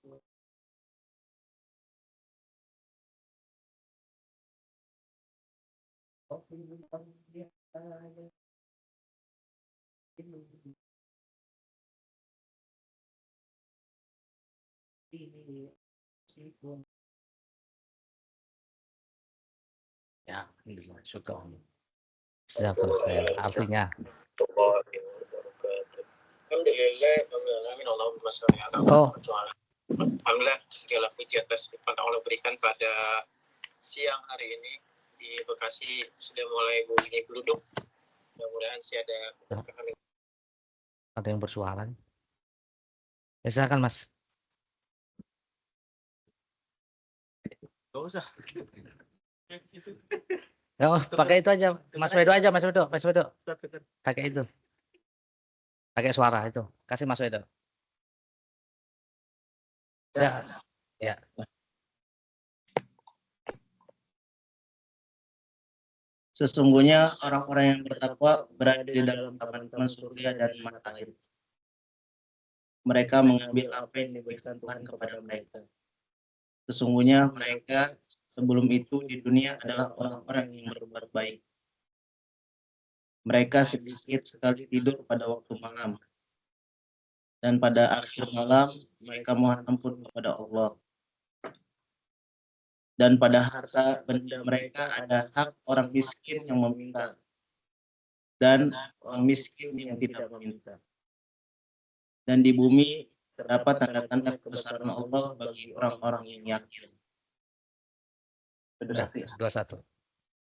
Ya, syukur. Jazakallah khair. Artinya. Oh. Alhamdulillah segala puji atas nikmat Allah berikan pada siang hari ini di Bekasi sudah mulai bunyi geluduk. Mudah-mudahan sih ada keberkahan. Ada yang bersuara. Ya, silakan Mas. Gak usah. Oh, pakai itu aja, Mas Wedo aja, Mas Wedo. Pakai itu. Pakai suara itu. Kasih Mas Wedo. Ya. Ya. Sesungguhnya orang-orang yang bertakwa berada di dalam taman-taman surga dan mata air. Mereka mengambil apa yang diberikan Tuhan kepada mereka. Sesungguhnya mereka sebelum itu di dunia adalah orang-orang yang berbuat baik. Mereka sedikit sekali tidur pada waktu malam. Dan pada akhir malam mereka mohon ampun kepada Allah. Dan pada harta benda mereka ada hak orang miskin yang meminta dan orang miskin yang tidak meminta. Dan di bumi terdapat tanda-tanda kebesaran Allah bagi orang-orang yang yakin. 21.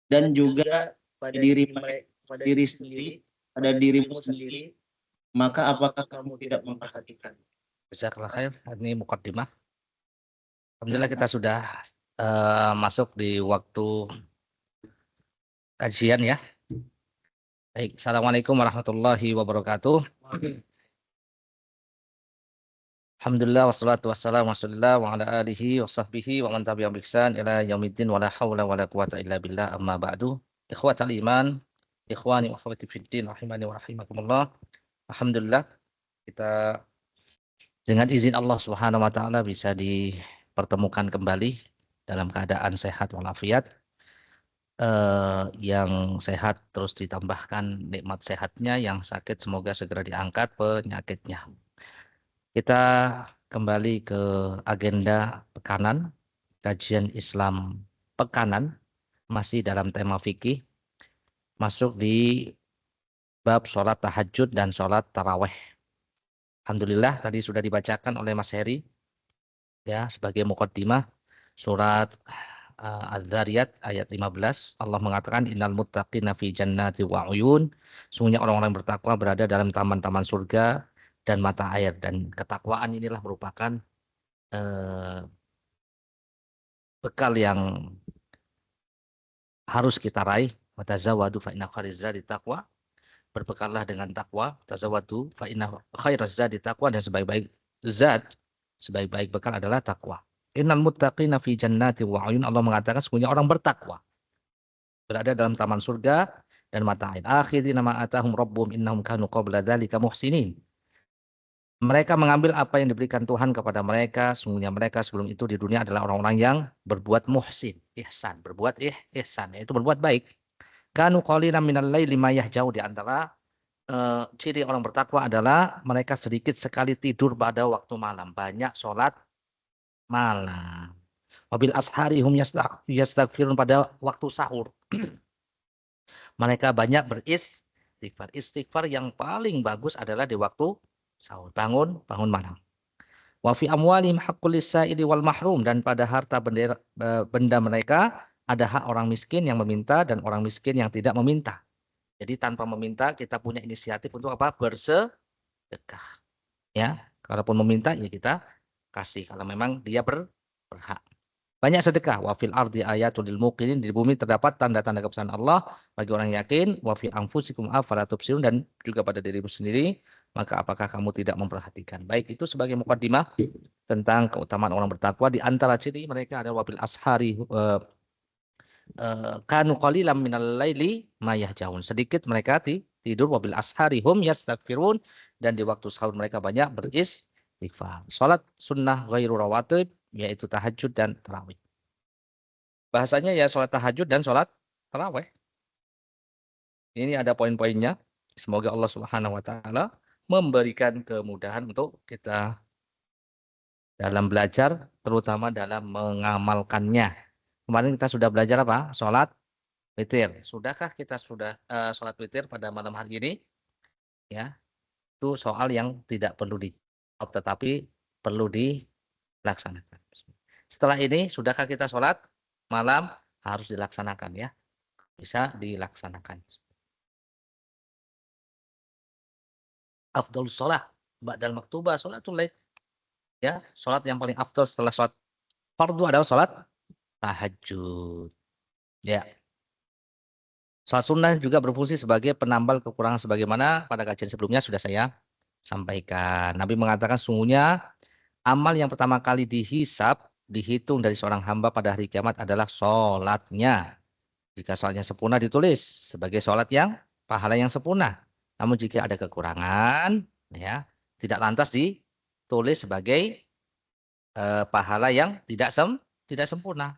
Dan juga pada diri sendiri, pada dirimu sendiri, maka apakah kamu tidak memperhatikan? Jazakallah khair. Ini muqaddimah. Alhamdulillah kita sudah masuk di waktu kajian ya. Baik, assalamualaikum warahmatullahi wabarakatuh. Alhamdulillah wassalatu wassalamu wa ala alihi wa sahbihi wa man tabi'ahum bi ihsan ila yaumiddin wa la haula wa la quwata illa billah amma ba'du. Ikhwatal iman, ikhwani wa akhwati fiddin rahimani wa rahimakumullah. Alhamdulillah kita dengan izin Allah Subhanahu wa taala bisa dipertemukan kembali dalam keadaan sehat walafiat. Yang sehat terus ditambahkan nikmat sehatnya, yang sakit semoga segera diangkat penyakitnya. Kita kembali ke agenda pekanan, kajian Islam pekanan, masih dalam tema fikih, masuk di bab sholat tahajud dan sholat taraweh. Alhamdulillah tadi sudah dibacakan oleh Mas Heri ya sebagai muqaddimah surat Az-Zariyat ayat 15. Allah mengatakan innal muttaqina fi jannati wa uyun. Sungguhnya orang-orang bertakwa berada dalam taman-taman surga dan mata air. Dan ketakwaan inilah merupakan bekal yang harus kita raih. Watazawwadu fa inna khairaz zadi taqwa. Berbekallah dengan takwa. Tazawwadu fa inna khairaz zadi taqwa, dan sebaik-baik zat, sebaik-baik bekal adalah takwa. Innal muttaqina fi jannati wa uyun. Allah mengatakan sesungguhnya orang bertakwa berada dalam taman surga dan mata air. Akhirina ma atahum rabbuhum innahum kanu qabla dzalika muhsinin. Mereka mengambil apa yang diberikan Tuhan kepada mereka. Sungguhnya mereka sebelum itu di dunia adalah orang-orang yang berbuat muhsin, ihsan, berbuat ihsan, yaitu berbuat baik. Kanu qalilan minal laili ma yahjau, di antara ciri orang bertakwa adalah mereka sedikit sekali tidur pada waktu malam, banyak sholat malam. Wabil ashari hum yastaghfirun, pada waktu sahur mereka banyak beristighfar. Istighfar yang paling bagus adalah di waktu sahur, bangun malam. Wa fi amwalihim haqqul lis-sa'ili wal mahrum, dan pada harta benda mereka ada hak orang miskin yang meminta dan orang miskin yang tidak meminta. Jadi tanpa meminta kita punya inisiatif untuk apa? Bersedekah. Ya, kalaupun meminta ya kita kasih kalau memang dia berhak. Banyak sedekah. Wa fil ardi ayatul lil muqinin, di bumi terdapat tanda-tanda kebesaran Allah bagi orang yakin. Wa fi anfusikum afala tubsirun, dan juga pada dirimu sendiri, maka apakah kamu tidak memperhatikan. Baik, itu sebagai muqaddimah tentang keutamaan orang bertakwa. Di antara ciri mereka adalah wabil ashari kanu qalilan minal laili ma yahjaun. Sedikit mereka tidur, wabil ashari hum yastaghfirun, dan di waktu sahur mereka banyak istighfar. Salat sunnah ghairu rawatib yaitu tahajud dan tarawih. Bahasanya ya salat tahajud dan salat tarawih. Ini ada poin-poinnya. Semoga Allah Subhanahu wa taala memberikan kemudahan untuk kita dalam belajar, terutama dalam mengamalkannya. Kemarin kita sudah belajar apa? Salat witir. Sudahkah kita sudah salat witir pada malam hari ini? Ya, itu soal yang tidak perlu dijawab, tetapi perlu dilaksanakan. Setelah ini, sudahkah kita sholat malam? Harus dilaksanakan ya. Bisa dilaksanakan. Afdhalus sholat. Ba'dal maktubah sholatul lail. Ya, sholat yang paling afdal setelah sholat fardu adalah sholat tahajud. Ya. Sholat sunnah juga berfungsi sebagai penambal kekurangan sebagaimana pada kajian sebelumnya sudah saya sampaikan. Nabi mengatakan sungguhnya amal yang pertama kali dihitung dari seorang hamba pada hari kiamat adalah sholatnya. Jika sholatnya sempurna ditulis sebagai sholat yang pahala yang sempurna. Namun jika ada kekurangan, ya tidak lantas ditulis sebagai pahala yang tidak sempurna.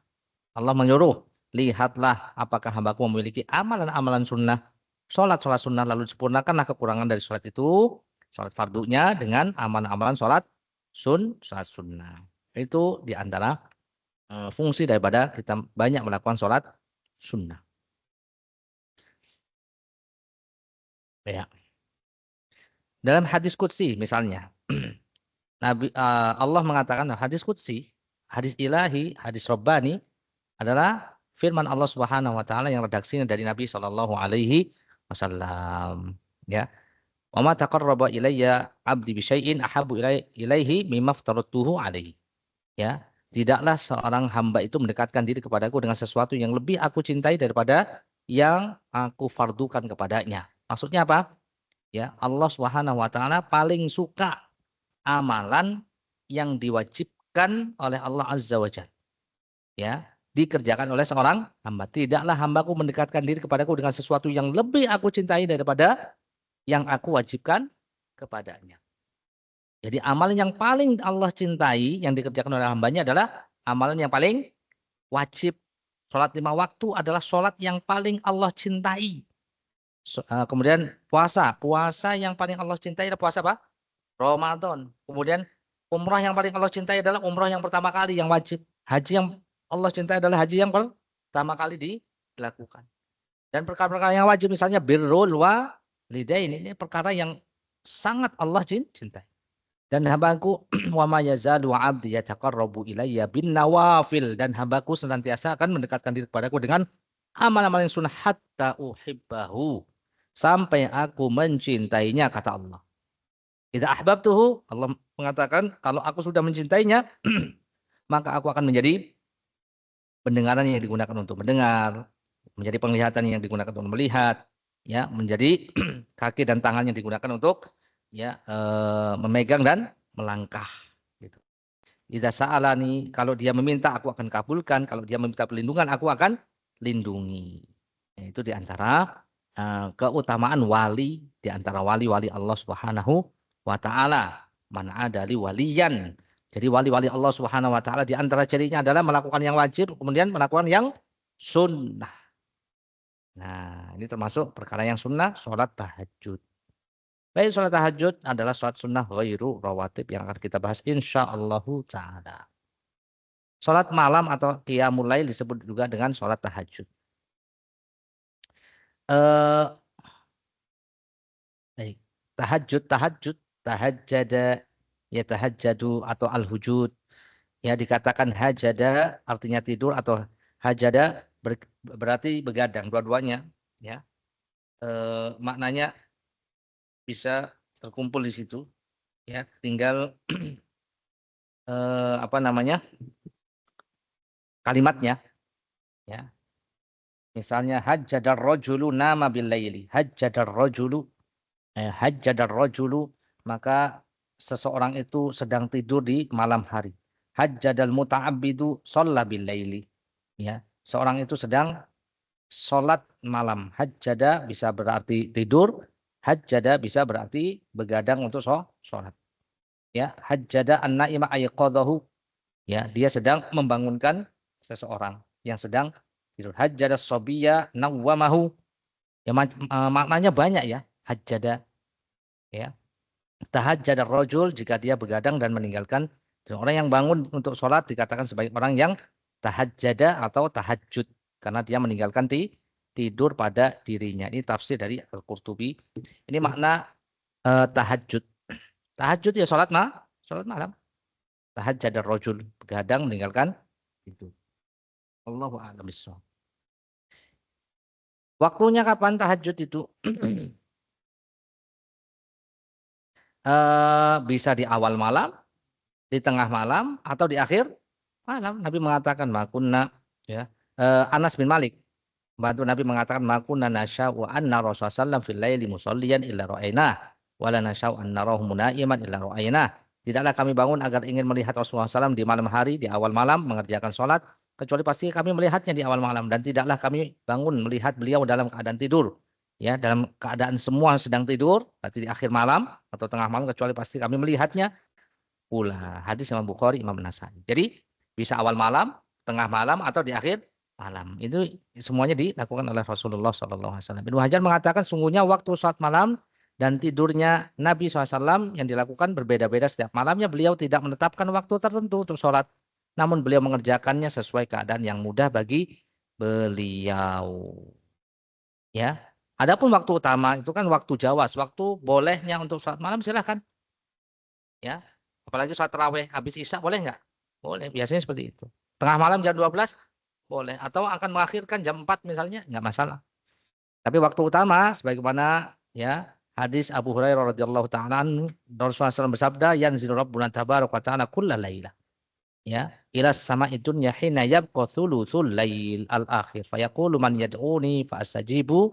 Allah menyuruh, lihatlah apakah hambaku memiliki amalan-amalan sunnah. Sholat sunnah lalu sempurnakanlah kekurangan dari sholat itu. Sholat fardunya dengan amalan-amalan sholat sunnah. Itu diantara fungsi daripada kita banyak melakukan sholat sunnah. Ya. Dalam hadis qudsi misalnya, Allah mengatakan hadis qudsi, hadis ilahi, hadis rabbani adalah firman Allah Subhanahu wa taala yang redaksinya dari Nabi Shallallahu alaihi wasallam, ya. Wa ma taqarraba ilayya 'abdi bi syai'in ahabbu ilaihi mimma aftaratuhu alaihi. Ya, tidaklah seorang hamba itu mendekatkan diri kepadaku dengan sesuatu yang lebih aku cintai daripada yang aku fardukan kepadanya. Maksudnya apa? Ya, Allah Subhanahu wa taala paling suka amalan yang diwajibkan oleh Allah Azza wa Jalla. Ya, dikerjakan oleh seorang hamba. Tidaklah hambaku mendekatkan diri kepadaku dengan sesuatu yang lebih aku cintai daripada yang aku wajibkan kepadanya. Jadi amalan yang paling Allah cintai yang dikerjakan oleh hambanya adalah amalan yang paling wajib. Sholat 5 waktu adalah sholat yang paling Allah cintai. Kemudian puasa yang paling Allah cintai adalah puasa apa? Ramadan. Kemudian umrah yang paling Allah cintai adalah umrah yang pertama kali yang wajib. Haji yang Allah cintai adalah haji yang pertama kali dilakukan. Dan perkara-perkara yang wajib misalnya birrul walidain, ini perkara yang sangat Allah cintai. Dan hambaku wa ma yazalu 'abdi yataqarrabu ilayya bin nawafil, dan hambaku senantiasa akan mendekatkan diri kepadaku dengan amal-amal yang sunnah hatta uhibbahu, sampai aku mencintainya, kata Allah. Idza ahbabtuhu, Allah mengatakan kalau aku sudah mencintainya maka aku akan menjadi pendengaran yang digunakan untuk mendengar, menjadi penglihatan yang digunakan untuk melihat, ya, menjadi kaki dan tangan yang digunakan untuk ya memegang dan melangkah gitu. Idza sa'alani, kalau dia meminta aku akan kabulkan, kalau dia meminta perlindungan aku akan lindungi. Itu diantara keutamaan wali, diantara wali-wali Allah Subhanahu wa taala. Man adali waliyan. Jadi wali-wali Allah Subhanahu wa taala diantara cirinya adalah melakukan yang wajib, kemudian melakukan yang sunnah. Nah, ini termasuk perkara yang sunnah, sholat tahajud. Baik, sholat tahajud adalah sholat sunnah ghairu rawatib yang akan kita bahas insyaallah ta'ala. Sholat malam atau qiyamul lail disebut juga dengan sholat tahajud. Baik. Tahajjud, tahajjada, ya tahajjadu atau al-hujud. Ya dikatakan hajada artinya tidur atau hajada berarti begadang, dua-duanya. Ya. Maknanya bisa terkumpul di situ. Ya, tinggal apa namanya? Kalimatnya. Ya. Misalnya hajjadar rajulu nama bil laili. Hajjadar rajulu maka seseorang itu sedang tidur di malam hari. Hajjadal muta'abbidu shalla bil laili. Ya, seorang itu sedang sholat malam. Hajjada bisa berarti tidur, hajjada bisa berarti begadang untuk sholat. Ya, hajjada an-naima ayqadahu. Ya, dia sedang membangunkan seseorang yang sedang tidur. Hajjada as-sabiyya nawwamahu. Ya, maknanya banyak ya. Hajjada, ya. Tahajjada ar-rajul jika dia begadang dan meninggalkan. Orang yang bangun untuk sholat dikatakan sebagai orang yang tahajjada atau tahajud karena dia meninggalkan tidur pada dirinya. Ini tafsir dari Al-Qurtubi. Ini makna tahajud. Tahajud ya sholat malam. Tahajjada ar-rajul, begadang meninggalkan itu. Allahu a'lam bishawab. Waktunya kapan tahajud itu? Bisa di awal malam, di tengah malam, atau di akhir malam. Nabi mengatakan makunna, ya. Anas bin Malik, bantu Nabi mengatakan makunna nasya'u anna Rasulullah sallallahu fil laili musalliyan illa ra'ainah wala nasya'u anna rahu munaiman illa ra'ainah. Tidaklah kami bangun agar ingin melihat Rasulullah SAW di malam hari, di awal malam mengerjakan sholat, kecuali pasti kami melihatnya di awal malam. Dan tidaklah kami bangun melihat beliau dalam keadaan tidur. Ya, dalam keadaan semua sedang tidur, berarti di akhir malam atau tengah malam, kecuali pasti kami melihatnya pula. Hadis Imam Bukhari, Imam Nasai. Jadi bisa awal malam, tengah malam, atau di akhir malam. Itu semuanya dilakukan oleh Rasulullah SAW. Ibnu Hajar mengatakan sungguhnya waktu sholat malam dan tidurnya Nabi SAW yang dilakukan berbeda-beda setiap malamnya. Beliau tidak menetapkan waktu tertentu untuk sholat. Namun beliau mengerjakannya sesuai keadaan yang mudah bagi beliau. Ya. Adapun waktu utama itu kan waktu jawas. Waktu bolehnya untuk sholat malam silahkan. Ya. Apalagi sholat tarawih habis isya boleh nggak? Boleh. Biasanya seperti itu. Tengah malam jam 12 boleh. Atau akan mengakhirkan jam 4 misalnya nggak masalah. Tapi waktu utama sebagaimana ya hadis Abu Hurairah radhiyallahu taala anhu, Rasulullah SAW bersabda, yanzilu rabbuna tabaraka wa ta'ala kulla laila. Ya, ila sama'i dunya hina yabqa thuluthul lail al-akhir. Fayaqulu man yad'uni fa astajibu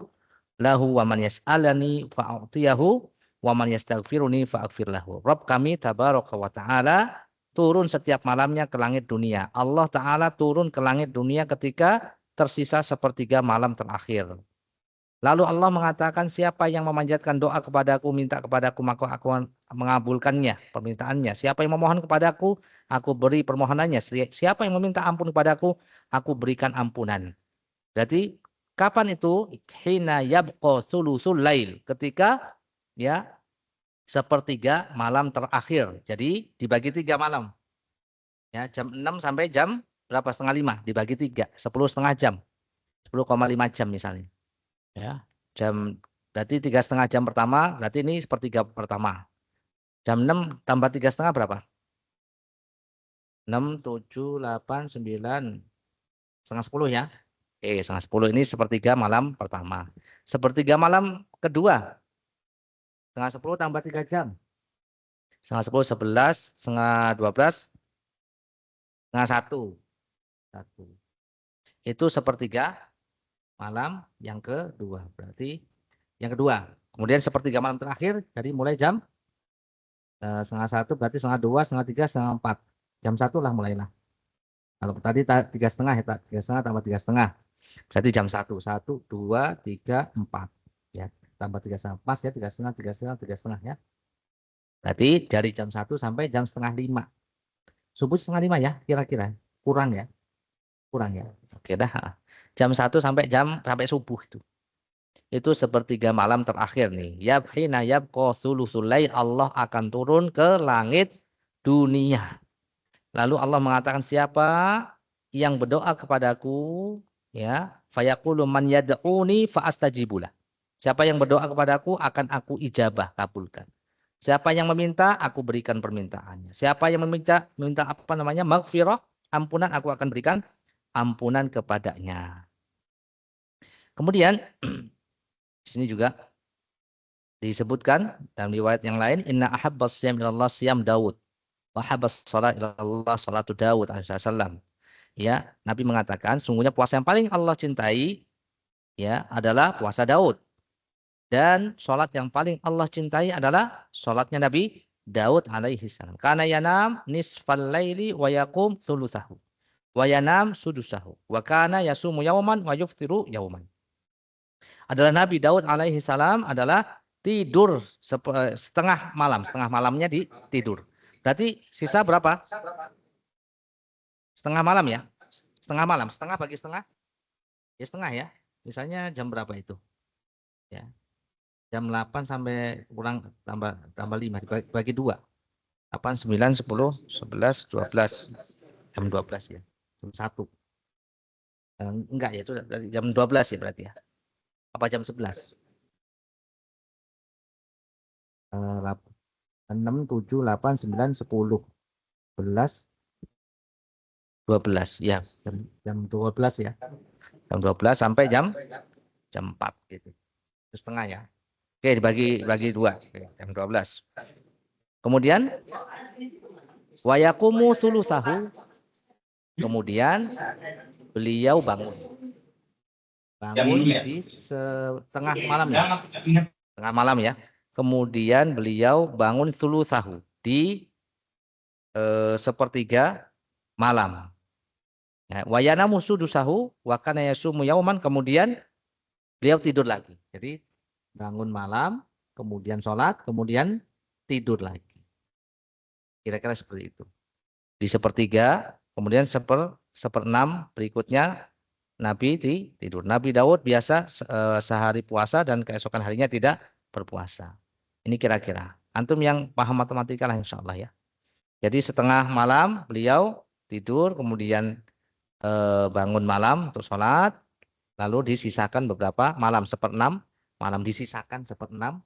lahu wa man yas'alani fa a'tiyahu wa man yastaghfiruni fa aghfir lahu. Rabb kami tabaraka wa ta'ala turun setiap malamnya ke langit dunia. Allah Ta'ala turun ke langit dunia ketika tersisa sepertiga malam terakhir. Lalu Allah mengatakan siapa yang memanjatkan doa kepadaku, minta kepadaku, maka aku mengabulkannya, permintaannya. Siapa yang memohon kepadaku, aku beri permohonannya. Siapa yang meminta ampun kepadaku, aku berikan ampunan. Berarti kapan itu? Hina yabqa thuluthul lail. Ketika ya sepertiga malam terakhir. Jadi dibagi 3 malam. Ya, jam 6 sampai jam berapa? Setengah 5 dibagi 3, 10,5 jam. 10,5 jam misalnya. Ya, berarti 3,5 jam pertama, berarti ini sepertiga pertama. Jam 6 tambah 3,5 berapa? 6, 7, 8, 9, setengah 10 ya. Setengah 10 ini sepertiga malam pertama. Sepertiga malam kedua, setengah 10 tambah 3 jam. Setengah 10, 11, setengah 12, setengah 1. Itu sepertiga malam yang kedua. Berarti yang kedua. Kemudian sepertiga malam terakhir, jadi mulai jam setengah 1, berarti setengah 2, setengah 3, setengah 4. Jam 1 lah mulailah. Kalau tadi 3,5 ya, 3,5 tambah 3,5. Berarti jam 1. 1, 2, 3, 4. Ya, tambah 3,5 pas ya, 3,5, 3,5, 3,5 ya. Berarti dari jam 1 sampai jam setengah 5. Subuh setengah 5 ya, kira-kira. Kurang ya. Kurang ya. Oke dah. Jam 1 sampai subuh itu. Itu sepertiga malam terakhir nih. Yabhina yabqa thuluthul lail, Allah akan turun ke langit dunia. Lalu Allah mengatakan siapa yang berdoa kepadaku, ya, fayaqulu man yad'uni fa astajibulah. Siapa yang berdoa kepadaku akan aku ijabah, kabulkan. Siapa yang meminta, aku berikan permintaannya. Siapa yang minta maghfirah, ampunan, aku akan berikan ampunan kepadanya. Kemudian di sini juga disebutkan dalam riwayat yang lain, inna ahabbas siyam ilallah siyam Daud wa ahabbas salat ilallah salatu Daud alaihissalam. Ya, Nabi mengatakan sungguhnya puasa yang paling Allah cintai ya adalah puasa Daud. Dan salat yang paling Allah cintai adalah salatnya Nabi Daud alaihissalam. Karena yanam nisfal laili wa yaqum thulutsahu wa yanam sudusahu wa kana yasumu yauman wa yuftiru yauman. Adalah Nabi Daud alaihissalam adalah tidur setengah malamnya tidur. Berarti sisa berapa? Setengah malam ya? Setengah malam, setengah bagi setengah? Ya setengah ya. Misalnya jam berapa itu? Ya. Jam 8 sampai kurang tambah 5 bagi 2. 8, 9, 10, 11, 12. Jam 12 ya. Jam 1. Enggak ya, itu dari jam 12 ya berarti ya. Apa jam 11? 6, 7, 8, 9, 10, 11, 12. Ya, jam 12 ya. Jam 12 sampai jam 4 gitu. Itu setengah ya. Oke, dibagi 2. Oke, jam 12. Kemudian wayakumu sulusahu. Kemudian beliau bangun di setengah malam ya. Tengah malam ya. Kemudian beliau bangun sulusahu di sepertiga malam. Ya, wayana musudusahu wakana yasumu yauman, kemudian beliau tidur lagi. Jadi bangun malam, kemudian sholat, kemudian tidur lagi. Kira-kira seperti itu. Di sepertiga, kemudian seperenam berikutnya Nabi tidur. Nabi Daud biasa sehari puasa dan keesokan harinya tidak berpuasa. Ini kira-kira. Antum yang paham matematika lah insya Allah ya. Jadi setengah malam beliau tidur, kemudian bangun malam untuk sholat, lalu disisakan beberapa malam, seperenam malam, disisakan seperenam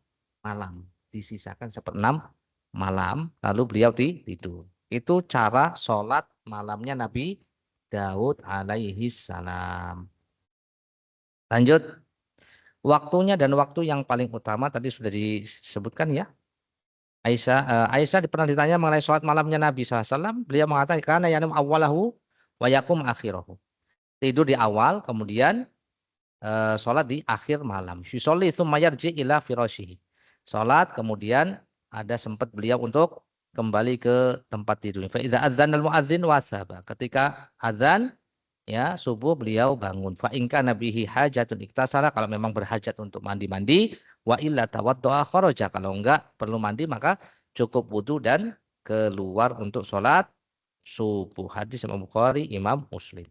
malam, lalu beliau tidur. Itu cara sholat malamnya Nabi Daud alaihi salam. Lanjut, waktunya dan waktu yang paling utama tadi sudah disebutkan ya. Aisyah pernah ditanya mengenai sholat malamnya Nabi SAW, beliau mengatakan karena yanum awwalahu wa yakum akhirahu. Tidur di awal, kemudian sholat di akhir malam. Yusolli tsumma yarji ila firasyihi. Sholat, kemudian ada sempat beliau untuk kembali ke tempat tidur. Fa idza adzana al-muadzin wasaba. Ketika azan ya subuh beliau bangun. Fa in kana bihi hajatun iktasala, kalau memang berhajat untuk mandi-mandi, wa illa tawaddo'a kharaja, kalau enggak perlu mandi maka cukup wudu dan keluar untuk sholat subuh. Hadis Imam Bukhari, Imam Muslim.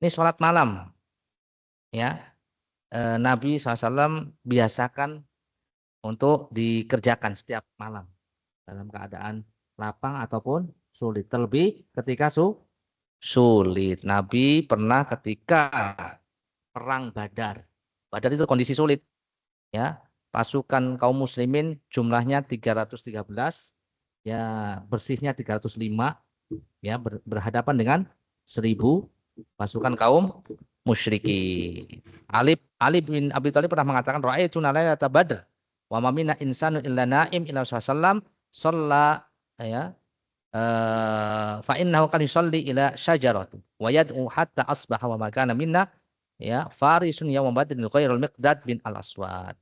Ini sholat malam ya. Nabi SAW biasakan untuk dikerjakan setiap malam dalam keadaan lapang ataupun sulit. Terlebih ketika sulit. Nabi pernah ketika perang Badar. Badar itu kondisi sulit. Ya, pasukan kaum muslimin jumlahnya 313, ya bersihnya 305, ya berhadapan dengan 1000 pasukan kaum musyrikin. Ali bin Abi Thalib pernah mengatakan ra'aitu lailata badr wa ma minna insanu illa naim illa sallam shalla ya fa innahu kan yusalli ila syajaratin wa yad'u hatta asbaha wa ma kana minna ya farisun yawm badrin ghairul miqdad bin al-aswad.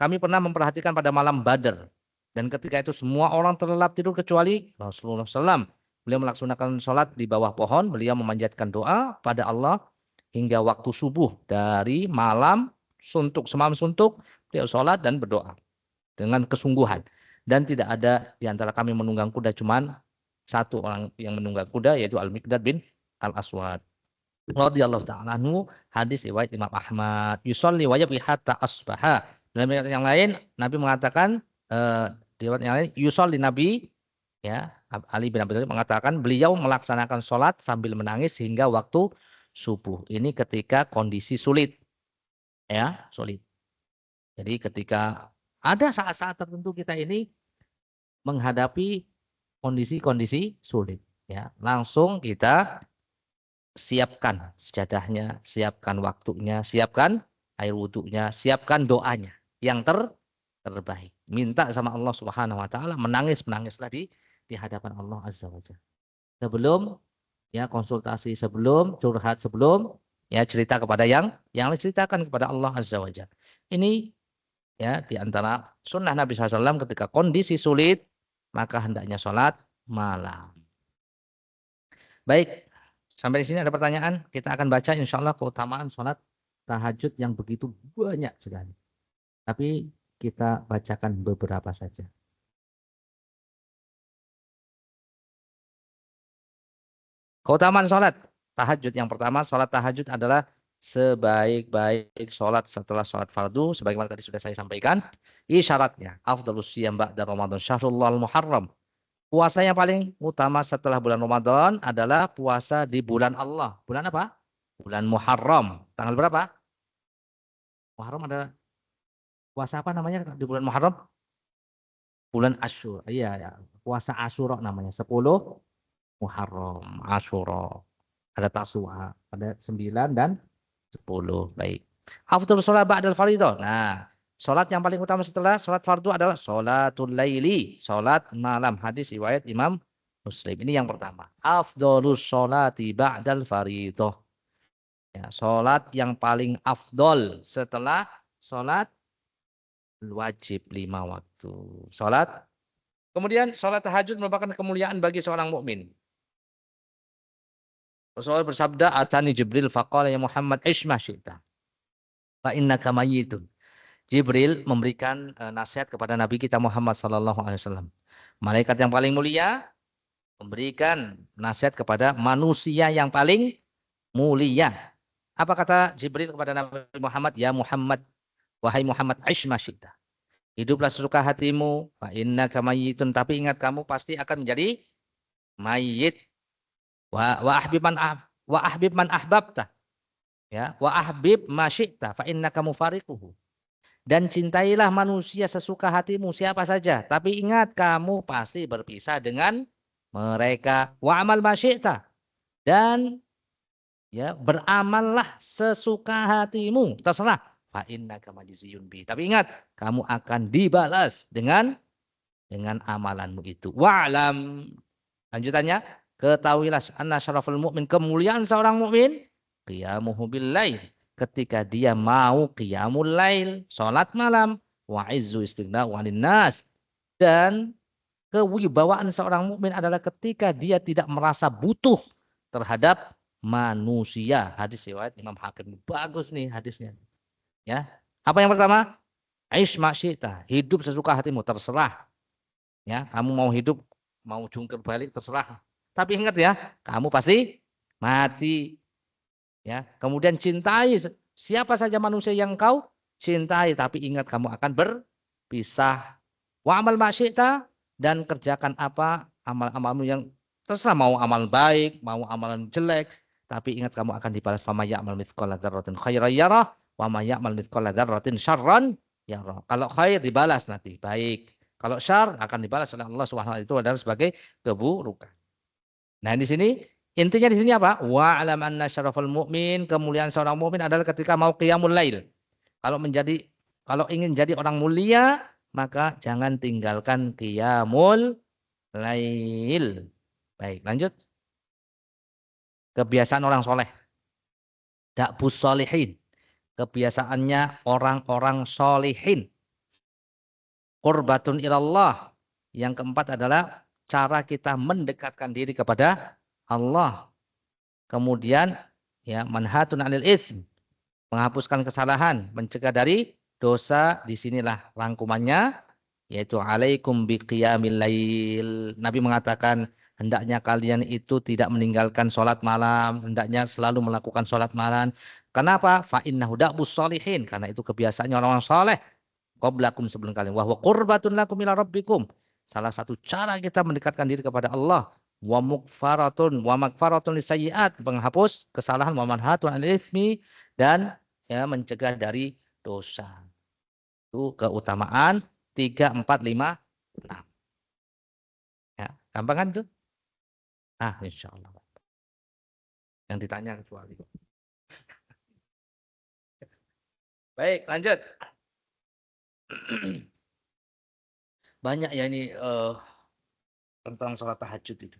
Kami pernah memperhatikan pada malam Badar dan ketika itu semua orang terlelap tidur kecuali Rasulullah SAW. Beliau melaksanakan sholat di bawah pohon, beliau memanjatkan doa pada Allah hingga waktu subuh. Dari malam suntuk, semalam suntuk, beliau sholat dan berdoa dengan kesungguhan. Dan tidak ada di antara kami menunggang kuda, cuman satu orang yang menunggang kuda, yaitu Al-Miqdad bin Al-Aswad. Radhiyallahu ta'ala anhu, hadis riwayat Imam Ahmad. Yusolli wa yabki hatta asbaha. Dalam riwayat yang lain, Nabi mengatakan, riwayat yang lain, yusolli Nabi, ya, Ali bin Abi Thalib mengatakan beliau melaksanakan sholat sambil menangis hingga waktu subuh. Ini ketika kondisi sulit, ya, sulit. Jadi ketika ada saat-saat tertentu kita ini menghadapi kondisi-kondisi sulit, ya, langsung kita siapkan sejadahnya, siapkan waktunya, siapkan air wudhunya, siapkan doanya yang terbaik. Minta sama Allah Subhanahu wa taala, menangislah di hadapan Allah Azza wa Jalla. Sebelum ya konsultasi, sebelum curhat, sebelum ya cerita kepada yang ceritakan kepada Allah Azza wa Jalla. Ini ya di antara sunnah Nabi SAW ketika kondisi sulit maka hendaknya sholat malam. Baik, sampai di sini ada pertanyaan. Kita akan baca insya Allah keutamaan sholat tahajud yang begitu banyak sekali. Tapi kita bacakan beberapa saja. Keutamaan sholat tahajud yang pertama, sholat tahajud adalah sebaik-baik sholat setelah sholat fardu, sebagaimana tadi sudah saya sampaikan. Isyaratnya, afdhalus siyam ba'da Ramadan syahrul muharram. Puasa yang paling utama setelah bulan Ramadan adalah puasa di bulan Allah. Bulan apa? Bulan Muharram. Tanggal berapa? Muharram ada puasa apa namanya di bulan Muharram? Bulan Asyura. Iya, ya. Puasa Asyura namanya. 10 Muharram, Asyura. Ada Tasua, ada 9 dan 10. Baik. Afdhalus sholat ba'dal fardhu. Nah, sholat yang paling utama setelah sholat fardu adalah sholatul laili, sholat malam. Hadis riwayat Imam Muslim. Ini yang pertama. Afdhalus sholati ba'dal fardhu. Ya, sholat yang paling afdol setelah sholat wajib 5 waktu. Sholat. Kemudian sholat tahajud merupakan kemuliaan bagi seorang mukmin. Rasulullah bersabda, "Atani Jibril faqala ya Muhammad ishma syi'ta. Fa innaka mayyitun." Jibril memberikan nasihat kepada Nabi kita Muhammad sallallahu alaihi wasallam. Malaikat yang paling mulia memberikan nasihat kepada manusia yang paling mulia. Apa kata Jibril kepada Nabi Muhammad? Ya Muhammad, wahai Muhammad, ishma syi'ta. Hiduplah sesuka hatimu, fa innaka mayyitun, tapi ingat kamu pasti akan menjadi mayit. Wa ahbib man ahbabta. Ya, wa ahbib ma syi'ta fa innaka mufariquhu. Dan cintailah manusia sesuka hatimu siapa saja, tapi ingat kamu pasti berpisah dengan mereka. Wa amal ma syi'ta. Dan ya, beramallah sesuka hatimu, terserah. Fa innaka majziyun bi. Tapi ingat, kamu akan dibalas dengan amalanmu itu. Wa'lam. Lanjutannya, ketahuilah anna syaraful mu'min, kemuliaan seorang mukmin qiyamuhu bil lail, ketika dia mau qiyamul lail, salat malam, wa izzu istighna'u 'anil nas, dan kewibawaan seorang mukmin adalah ketika dia tidak merasa butuh terhadap manusia. Hadis riwayat Imam Hakim. Bagus nih hadisnya. Ya. Apa yang pertama? Aish masyita, hidup sesuka hatimu, terserah. Ya, kamu mau hidup, mau jungkir balik, terserah. Tapi ingat ya, kamu pasti mati. Ya, kemudian cintai siapa saja manusia yang kau cintai, tapi ingat kamu akan berpisah. Wa amal masyita, dan kerjakan apa amal-amalmu yang terserah, mau amal baik, mau amalan jelek, tapi ingat kamu akan dibalas. Fama ya'mal mithqala dzarratin khairan yarah wa ma ya'mal mithqala dzarratin syarran yarah. Kalau khair dibalas nanti baik. Kalau syar akan dibalas oleh Allah Subhanahu wa taala, itu adalah sebagai keburukan. Nah, di sini intinya di sini apa? Wa alam anna syarafal mu'min, kemuliaan seorang mukmin adalah ketika mau qiyamul lail. Kalau ingin jadi orang mulia, maka jangan tinggalkan qiyamul lail. Baik, lanjut. Kebiasaan orang soleh. Da'bus solihin. Kebiasaannya orang-orang solihin. Qurbatun ilallah. Yang keempat adalah cara kita mendekatkan diri kepada Allah. Kemudian ya, manhatun 'anil itsm, menghapuskan kesalahan, mencegah dari dosa. Disinilah rangkumannya, yaitu alaikum biqiyamil lail. Nabi mengatakan hendaknya kalian itu tidak meninggalkan sholat malam, hendaknya selalu melakukan sholat malam. Kenapa? Fa innahu da'bus sholihin, karena itu kebiasaannya orang-orang soleh. Qablakum, sebelum kalian. Wa huwa qurbatun lakum ila rabbikum. Salah satu cara kita mendekatkan diri kepada Allah. Wa magfaratun lisayyi'at, menghapus kesalahan, wa manhatun 'anil itsmi, dan ya, mencegah dari dosa. Itu keutamaan 3, 4, 5, 6. Ya, gampang kan itu? Ah, insyaallah. Yang ditanya kecuali. Baik, lanjut. Banyak ya ini tentang sholat tahajud itu.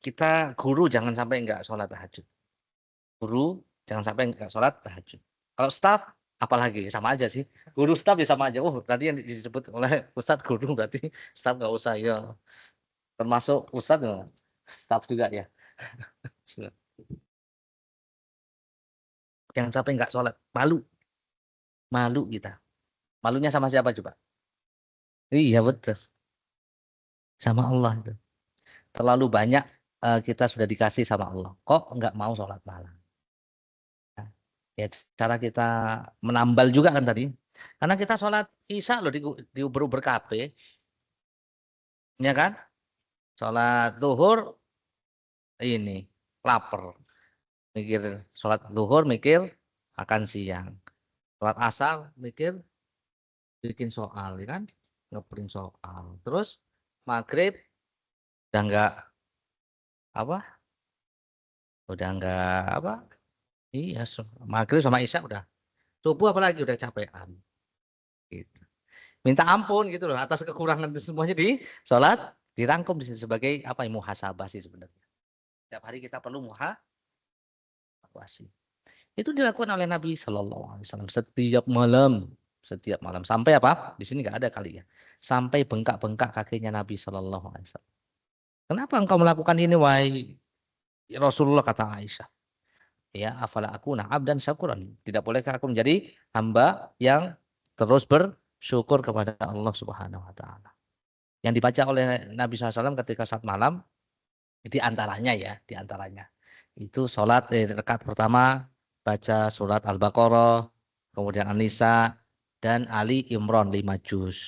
Kita guru jangan sampai enggak sholat tahajud. Guru jangan sampai enggak sholat tahajud. Kalau staff apalagi sama aja sih. Guru staff ya sama aja. Oh, tadi yang disebut oleh Ustadz guru berarti staff enggak usah ya. Termasuk Ustadz ya, staff juga ya. Jangan sampai enggak sholat. Malu. Malu kita. Malunya sama siapa coba? Iya betul. Sama Allah itu. Terlalu banyak kita sudah dikasih sama Allah. Kok nggak mau sholat malam? Nah, ya cara kita menambal juga kan tadi. Karena kita sholat isya loh di uber-uber kafe. Ya kan? Sholat zuhur ini lapar. Mikir sholat zuhur mikir akan siang. Sholat asar mikir bikin soal, ya kan? Ngeprint soal. Terus maghrib udah nggak apa? Udah nggak apa? Iya, maghrib sama isya udah. Subuh apalagi udah capean. Gitu. Minta ampun gitu loh atas kekurangan itu semuanya di sholat dirangkum di sini sebagai apa ya muhasabah sih sebenarnya. Setiap hari kita perlu muhasabah. Itu dilakukan oleh Nabi Shallallahu Alaihi Wasallam setiap malam, setiap malam sampai apa? Di sini nggak ada kali ya. Sampai bengkak-bengkak kakinya Nabi Shallallahu Alaihi Wasallam. Kenapa engkau melakukan ini wahai Rasulullah kata Aisyah? Ya, afala aku abdan syakuran. Tidak bolehkah aku menjadi hamba yang terus bersyukur kepada Allah Subhanahu Wa Taala. Yang dibaca oleh Nabi SAW ketika saat malam, di antaranya ya, di antaranya itu sholat rakaat pertama baca surat Al-Baqarah, kemudian An-Nisa dan Ali Imran 5 juz.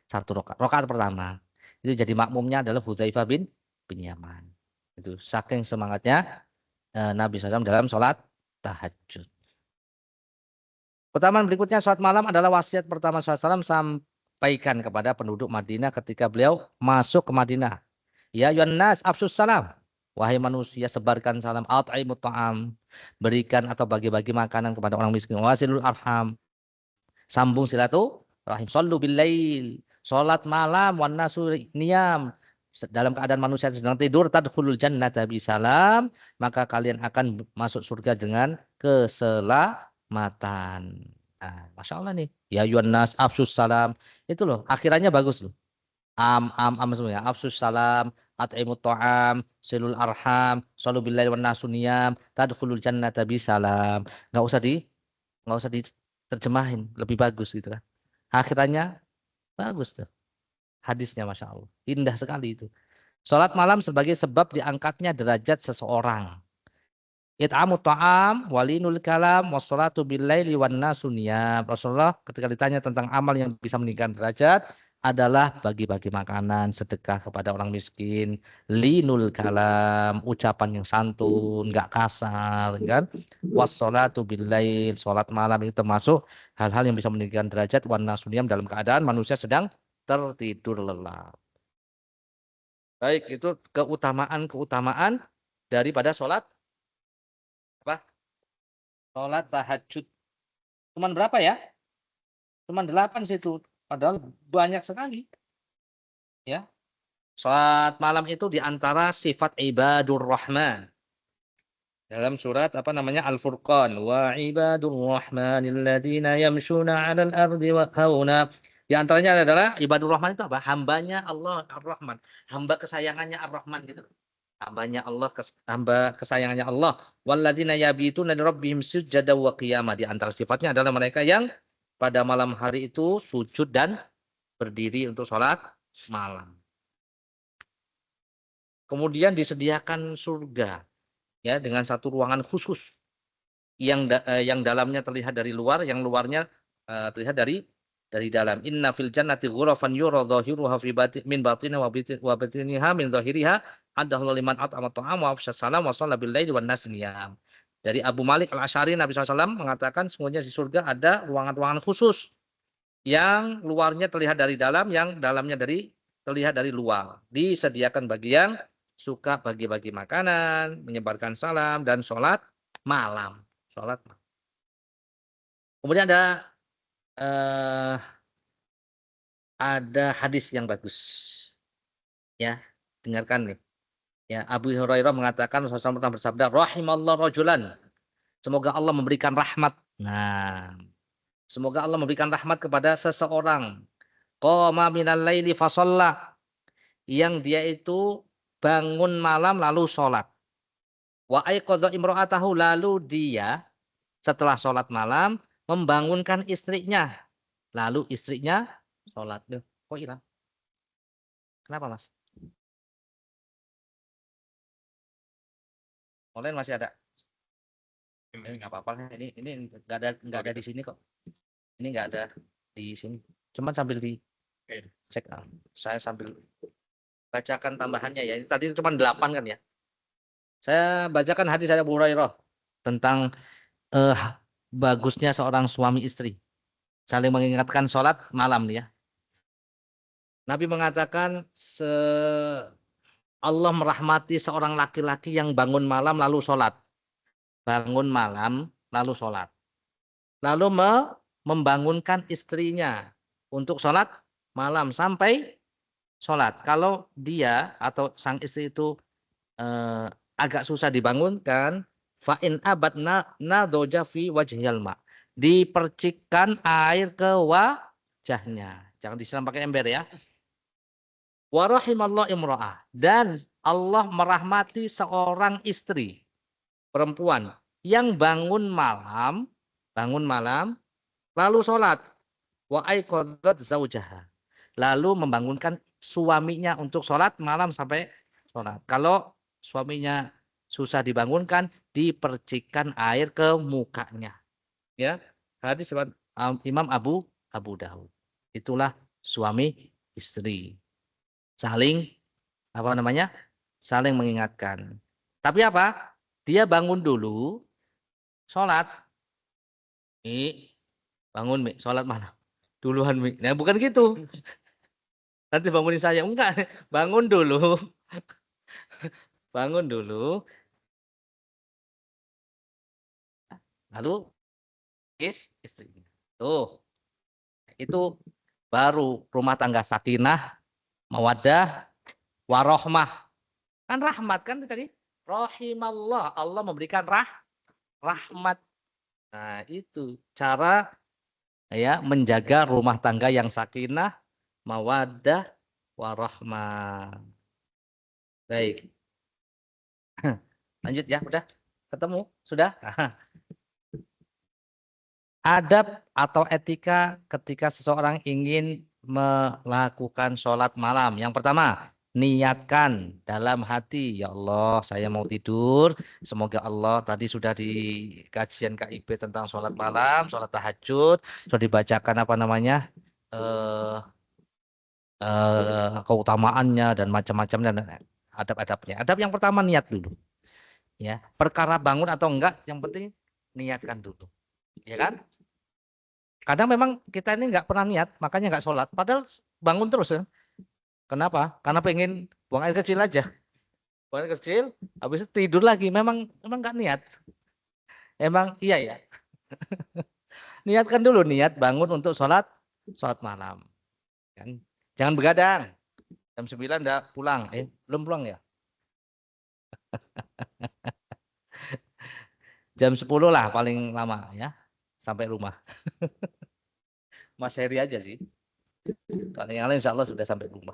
Satu rakaat. Rakaat pertama. Itu jadi makmumnya adalah Hudzaifah bin Yaman. Itu saking semangatnya Nabi SAW dalam sholat tahajud. Pertama berikutnya sholat malam adalah wasiat pertama SAW sampaikan kepada penduduk Madinah ketika beliau masuk ke Madinah. Ya ayuhan nas afsus salam. Wahai manusia sebarkan salam. At'imut ta'am. Berikan atau bagi-bagi makanan kepada orang miskin. Wasilul arham. Sambung silaturahim. Sallu bil lail. Salat malam wan nasu niyam. Dalam keadaan manusia sedang tidur tadkhulul jannata bisalam, maka kalian akan masuk surga dengan keselamatan. Nah, Masya Allah nih. Ya ayuhan nas afsus salam. Itu loh, akhirannya bagus loh. Am semuanya. Afsus salam, at'imut ta'am, silul arham, shalu billahi wan nasuniyam, tadkhulul jannata bisalam. Enggak usah diterjemahin, lebih bagus gitu kan. Akhirannya bagus tuh. Hadisnya Masya Allah. Indah sekali itu. Salat malam sebagai sebab diangkatnya derajat seseorang. It'amut ta'am, walinul kalam, wassalatu billaili wan nasuniyam. Rasulullah ketika ditanya tentang amal yang bisa meningkatkan derajat, adalah bagi-bagi makanan, sedekah kepada orang miskin, linul kalam, ucapan yang santun, nggak kasar, kan? Wassalatu billail, sholat malam itu termasuk hal-hal yang bisa meningkatkan derajat wan nasuniyam dalam keadaan manusia sedang tertidur lelap. Baik, itu keutamaan daripada sholat apa? Sholat tahajud. Cuman berapa ya? Cuman 8 situ. Padahal banyak sekali. Ya. Sholat malam itu diantara sifat ibadur rahman. Dalam surat apa namanya Al-Furqan. Wa ibadur rahmanil ladzina yamshuna 'alal ardi wa hauna. Di antaranya adalah ibadur rahman itu apa? Hambanya Allah Ar-Rahman. Hamba kesayangannya Ar-Rahman gitu. Hambanya Allah, hamba kesayangannya Allah. Walladzina yabituna lirabbihim sujada wa qiyama. Di antara sifatnya adalah mereka yang pada malam hari itu sujud dan berdiri untuk sholat malam. Kemudian disediakan surga ya dengan satu ruangan khusus yang dalamnya terlihat dari luar, yang luarnya terlihat dari dalam. Inna fil jannati ghurafan yura dhahiruha fi min batinha wa batiniha min dhahiriha adallahu liman at'ama ta'am wa afsha salam wa shalla bil laili wan nas niyam. Dari Abu Malik Al-Asy'ari Nabi SAW mengatakan sesungguhnya di surga ada ruangan-ruangan khusus yang luarnya terlihat dari dalam, yang dalamnya terlihat dari luar. Disediakan bagi yang suka bagi-bagi makanan, menyebarkan salam dan sholat malam. Kemudian ada hadis yang bagus. Ya, dengarkan nih. Ya, Abu Hurairah mengatakan Rasulullah pernah bersabda, "Rahimallahu rajulan." Semoga Allah memberikan rahmat. Nah, semoga Allah memberikan rahmat kepada seseorang. Qama minal laili fa shalla. Yang dia itu bangun malam lalu sholat. Wa aiqadha imra'atahu, lalu dia setelah sholat malam membangunkan istrinya. Lalu istrinya sholat. Duh, kok hilang? Kenapa, Mas? Online masih ada? Ini nggak apa-apa. Ini nggak ada di sini kok. Ini nggak ada di sini. Cuman sambil dicek. Saya sambil bacakan tambahannya ya. Ini tadi cuma 8 kan ya. Saya bacakan hadis saya Abu Hurairah tentang bagusnya seorang suami istri saling mengingatkan sholat malam nih ya. Nabi mengatakan Allah merahmati seorang laki-laki yang bangun malam lalu sholat. Bangun malam lalu sholat. Lalu membangunkan istrinya untuk sholat malam sampai sholat. Kalau dia atau sang istri itu agak susah dibangunkan, fa'in abad nadoja fi wajhil ma. Dipercikkan air ke wajahnya. Jangan disiram pakai ember ya. Wa rahimallahu imra'ah. Dan Allah merahmati seorang istri perempuan yang bangun malam lalu sholat. Wa aiqadat zaujaha. Lalu membangunkan suaminya untuk sholat malam sampai sholat. Kalau suaminya susah dibangunkan, dipercikkan air ke mukanya. Ya, hadis Imam Abu Dawud. Itulah suami istri. Saling saling mengingatkan. Tapi apa? Dia bangun dulu, sholat. Bangun sholat malam. Duluan Nah, bukan gitu. Nanti bangunin saya. Enggak, bangun dulu. Bangun dulu. Lalu istrinya. Tuh. Itu baru rumah tangga sakinah, mawaddah, warohmah. Kan rahmat kan tadi. Rahimallah. Allah memberikan rahmat. Nah, itu cara ya menjaga rumah tangga yang sakinah, mawaddah, warahmah. Baik. Lanjut ya, udah ketemu, sudah. Adab atau etika ketika seseorang ingin melakukan sholat malam. Yang pertama, niatkan dalam hati, ya Allah, saya mau tidur. Semoga Allah tadi sudah di kajian KIB tentang sholat malam, sholat tahajud, sudah dibacakan keutamaannya dan macam-macamnya dan adab-adabnya. Adab yang pertama niat dulu. Ya, perkara bangun atau enggak, yang penting niatkan dulu. Ya kan? Kadang memang kita ini nggak pernah niat, makanya nggak sholat. Padahal bangun terus ya. Kenapa? Karena pengen buang air kecil aja. Buang air kecil, habis itu tidur lagi. Memang nggak niat. Emang iya ya. Niatkan dulu niat bangun untuk sholat malam. Kan? Jangan begadang. Jam 9 udah pulang. Belum pulang ya? Jam 10 lah paling lama ya. Sampai rumah. Mas Heri aja sih. Kalau yang lain insya Allah sudah sampai rumah.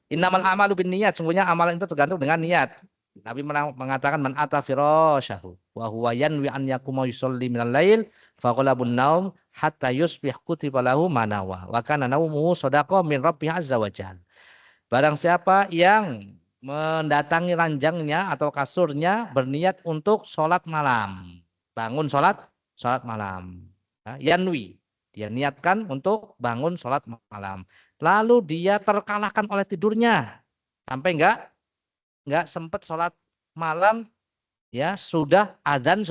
Innamal amalu bin niat. Sungguhnya amalan itu tergantung dengan niat. Nabi mengatakan man ata firasyahu wa huwa yanwi an yakuma yusolli minal lail faqalabun naum hatta yusbih kutiba lahu manawa wa kana naumuhu shadaqah min rabbih azza wa jalla. Barang siapa yang mendatangi ranjangnya atau kasurnya berniat untuk sholat malam. Bangun sholat malam. Yanwi. Dia niatkan untuk bangun sholat malam. Lalu dia terkalahkan oleh tidurnya. Sampai enggak sempat sholat malam. Ya sudah adzan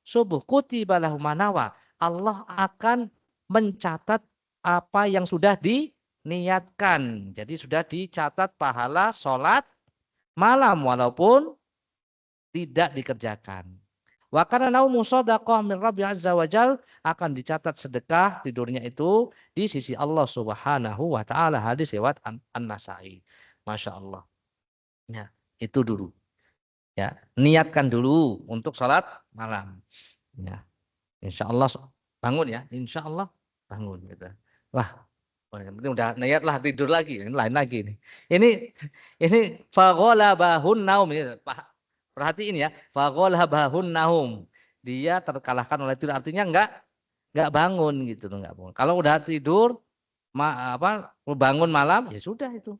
subuh. Kutiba lahu manawa. Allah akan mencatat apa yang sudah diniatkan. Jadi sudah dicatat pahala sholat malam walaupun tidak dikerjakan. Wa kana naumu shadaqah min Rabbi azza wajal, akan dicatat sedekah tidurnya itu di sisi Allah Subhanahu wa taala. Hadis riwayat An-Nasa'i. Masya Allah. Ya, itu dulu. Ya, niatkan dulu untuk sholat malam. Ya. Insya Allah bangun ya. Insya Allah bangun gitu. Wah, yang penting udah niat lah tidur lagi. Ini lain lagi nih. Ini faghalabahun naum ini. Perhatiin ya, faghalabahun naum. Dia terkalahkan oleh tidur, artinya nggak bangun gitu loh, nggak bangun. Kalau udah tidur, bangun malam, ya sudah itu.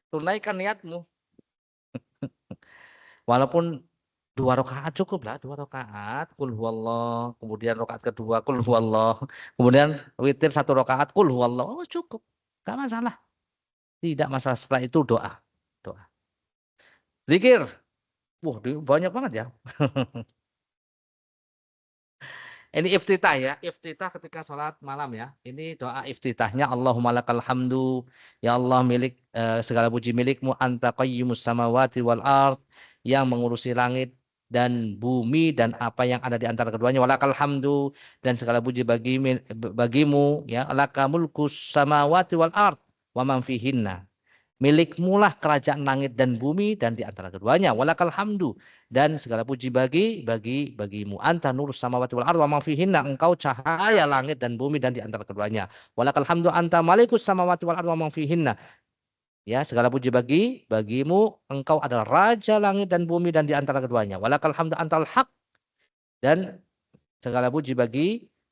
Tunaikan niatmu. Walaupun 2 rakaat cukup lah, 2 rakaat, kul huwallah, kemudian rakaat kedua, kul huwallah, kemudian witir 1 rakaat, kul huwallah, oh cukup, nggak masalah. Tidak masalah, setelah itu doa. Doa. Zikir. Wah, banyak banget ya. Ini iftitah ya, iftitah ketika sholat malam ya. Ini doa iftitahnya Allahumma lakal hamdu. Ya Allah milik segala puji milikmu anta qayyimus samawati wal ard yang mengurusi langit dan bumi dan apa yang ada di antara keduanya. Walakal hamdu dan segala puji bagimu ya laka mulkus samawati wal ard wa man fihinna. Milikmulah kerajaan langit dan bumi dan di antara keduanya. Walakal hamdu dan segala puji bagimu. Anta nurus samawati wal ardh wa ma fihinna, engkau cahaya langit dan bumi dan di antara keduanya. Walakal hamdu anta malikus samawati wal ardh wa ma fihinna. Ya, segala puji bagimu, engkau adalah raja langit dan bumi dan di antara keduanya. Walakal hamdu antal haq dan segala puji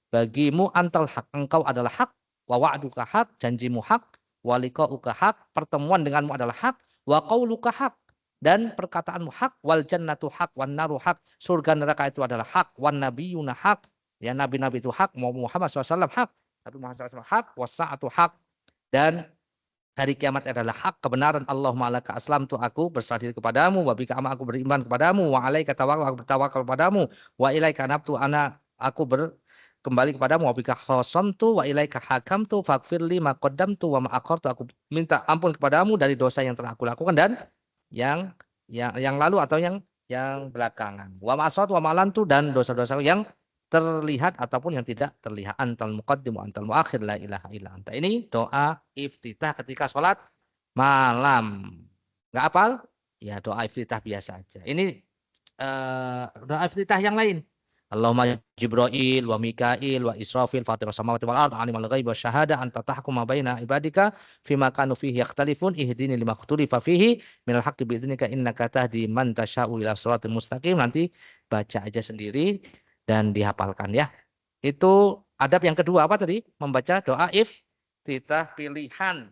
bagimu antal haq, engkau adalah hak, wa wa'duka haq, janjimu hak, wa liqa'uka haq, pertemuan denganmu adalah hak, wa qauluka haq, dan perkataanmu hak, wal jannatu haq, wan naru haq, surga neraka itu adalah hak, wan nabiyuna haq, ya nabi-nabi itu hak, Muhammad SAW hak, Nabi Muhammad SAW hak, wasa'atu haq, dan hari kiamat adalah hak, kebenaran. Allahumma alaka aslamtu, aku berserah diri kepadamu, wa bika aku beriman kepadamu, wa alaika tawakkal, aku bertawakal kepadamu, wa ilaika nabtu, aku kembali kepadamu, wa bika khosamtu, wa ilaika hakamtu, faghfirli ma qaddamtu wa ma akhartu, aku minta ampun kepadamu dari dosa yang telah aku lakukan dan yang lalu atau yang belakangan. Wa ma asrat wa ma lantu, dan dosa-dosa yang terlihat ataupun yang tidak terlihat. Antal muqaddim wa antal muakhir la ilaha illa anta. Ini doa iftitah ketika sholat malam. Nggak hafal? Ya doa iftitah biasa aja. Ini doa iftitah yang lain. Allahumma Jibril wa Mikail wa Israfil fatir samawati wal ard alimul ghaib wasyahada anta tahkuma baina ibadika fima kanu fihi yakhtalifun ihdini lima ikhtalifa fihi minal haqqi bi'idznika innaka tahdi man tasya'u ila shiratal mustaqim. Nanti baca aja sendiri dan dihafalkan ya. Itu adab yang kedua apa tadi? Membaca doa iftitah pilihan.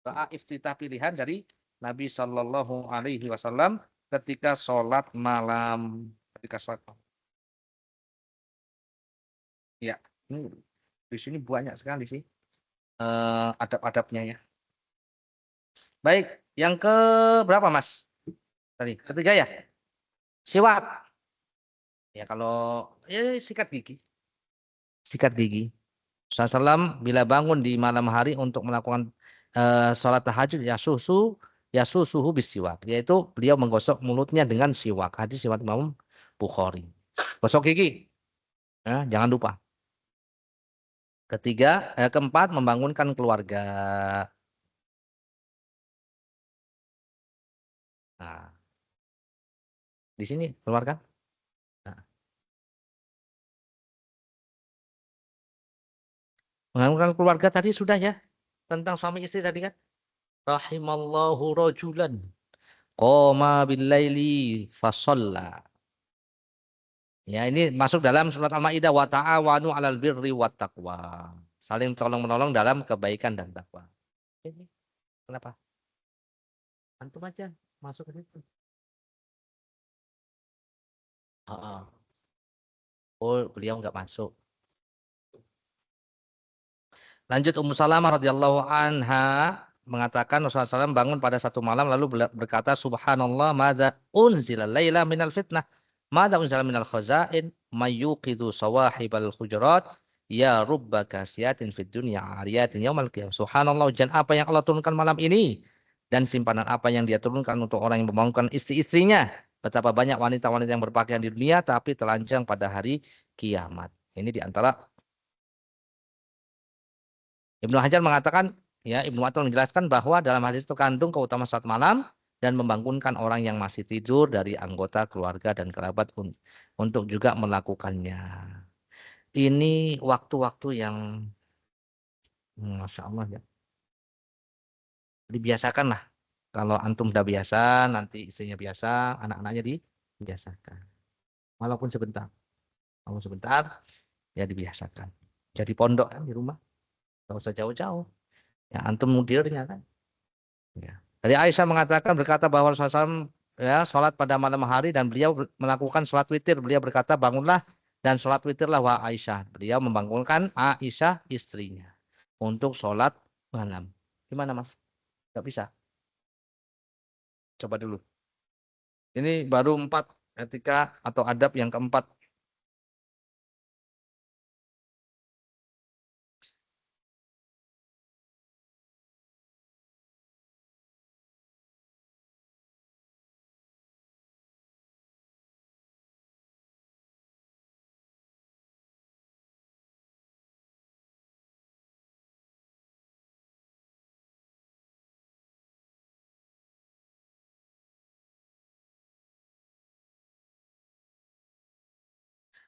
Doa iftitah pilihan dari Nabi Shallallahu Alaihi Wasallam ketika sholat malam. Ketika sholat malam. Ya, ini di sini banyak sekali sih adab-adabnya ya. Baik, yang ke berapa Mas? Tadi ketiga ya. Siwak. Ya kalau ya sikat gigi. Sikat gigi. Rasulullah bila bangun di malam hari untuk melakukan sholat tahajud ya susuhu bisiwak, yaitu beliau menggosok mulutnya dengan siwak. Hadis riwayat Imam Bukhari. Gosok gigi, jangan lupa. Keempat membangunkan keluarga. Nah, di sini keluarga. Nah, membangunkan keluarga tadi sudah ya, tentang suami istri tadi kan. Rahimallahu rajulan qoma billaili fasalla. Ya, ini masuk dalam surat Al-Maidah wa ta'awanu 'alal birri wat taqwa. Saling tolong-menolong dalam kebaikan dan takwa. Ini kenapa? Antum aja masuk ke situ. Oh, beliau enggak masuk. Lanjut Ummu Salamah radhiyallahu anha mengatakan Rasulullah SAW bangun pada satu malam lalu berkata subhanallah madza unzila laila minal fitnah madza unzila minal khazain mayyuqidu sawahibal hujurat ya rubba kasiyatin fid dunya ariyatin yaumal qiyamah. Subhanallah, hujan apa yang Allah turunkan malam ini dan simpanan apa yang dia turunkan untuk orang yang membangunkan istri-istrinya. Betapa banyak wanita-wanita yang berpakaian di dunia tapi telanjang pada hari kiamat. Ini diantara Ibnu Hajar mengatakan, ya Ibnu Atul menjelaskan bahwa dalam hadis itu kandung keutamaan salat malam dan membangunkan orang yang masih tidur dari anggota keluarga dan kerabat untuk juga melakukannya. Ini waktu-waktu yang Masya Allah ya. Dibiasakan lah. Kalau antum udah biasa, nanti istrinya biasa, anak-anaknya dibiasakan. Walaupun sebentar. Walaupun sebentar, ya dibiasakan. Jadi pondok kan di rumah. Nggak usah jauh-jauh. Ya, antum mudirnya kan. Ya. Dari Aisyah mengatakan berkata bahwa Rasulullah SAW ya sholat pada malam hari dan beliau melakukan sholat witir. Beliau berkata bangunlah dan sholat witirlah wahai Aisyah. Beliau membangunkan Aisyah istrinya untuk sholat malam. Gimana Mas? Gak bisa. Coba dulu. Ini baru 4 etika atau adab yang keempat.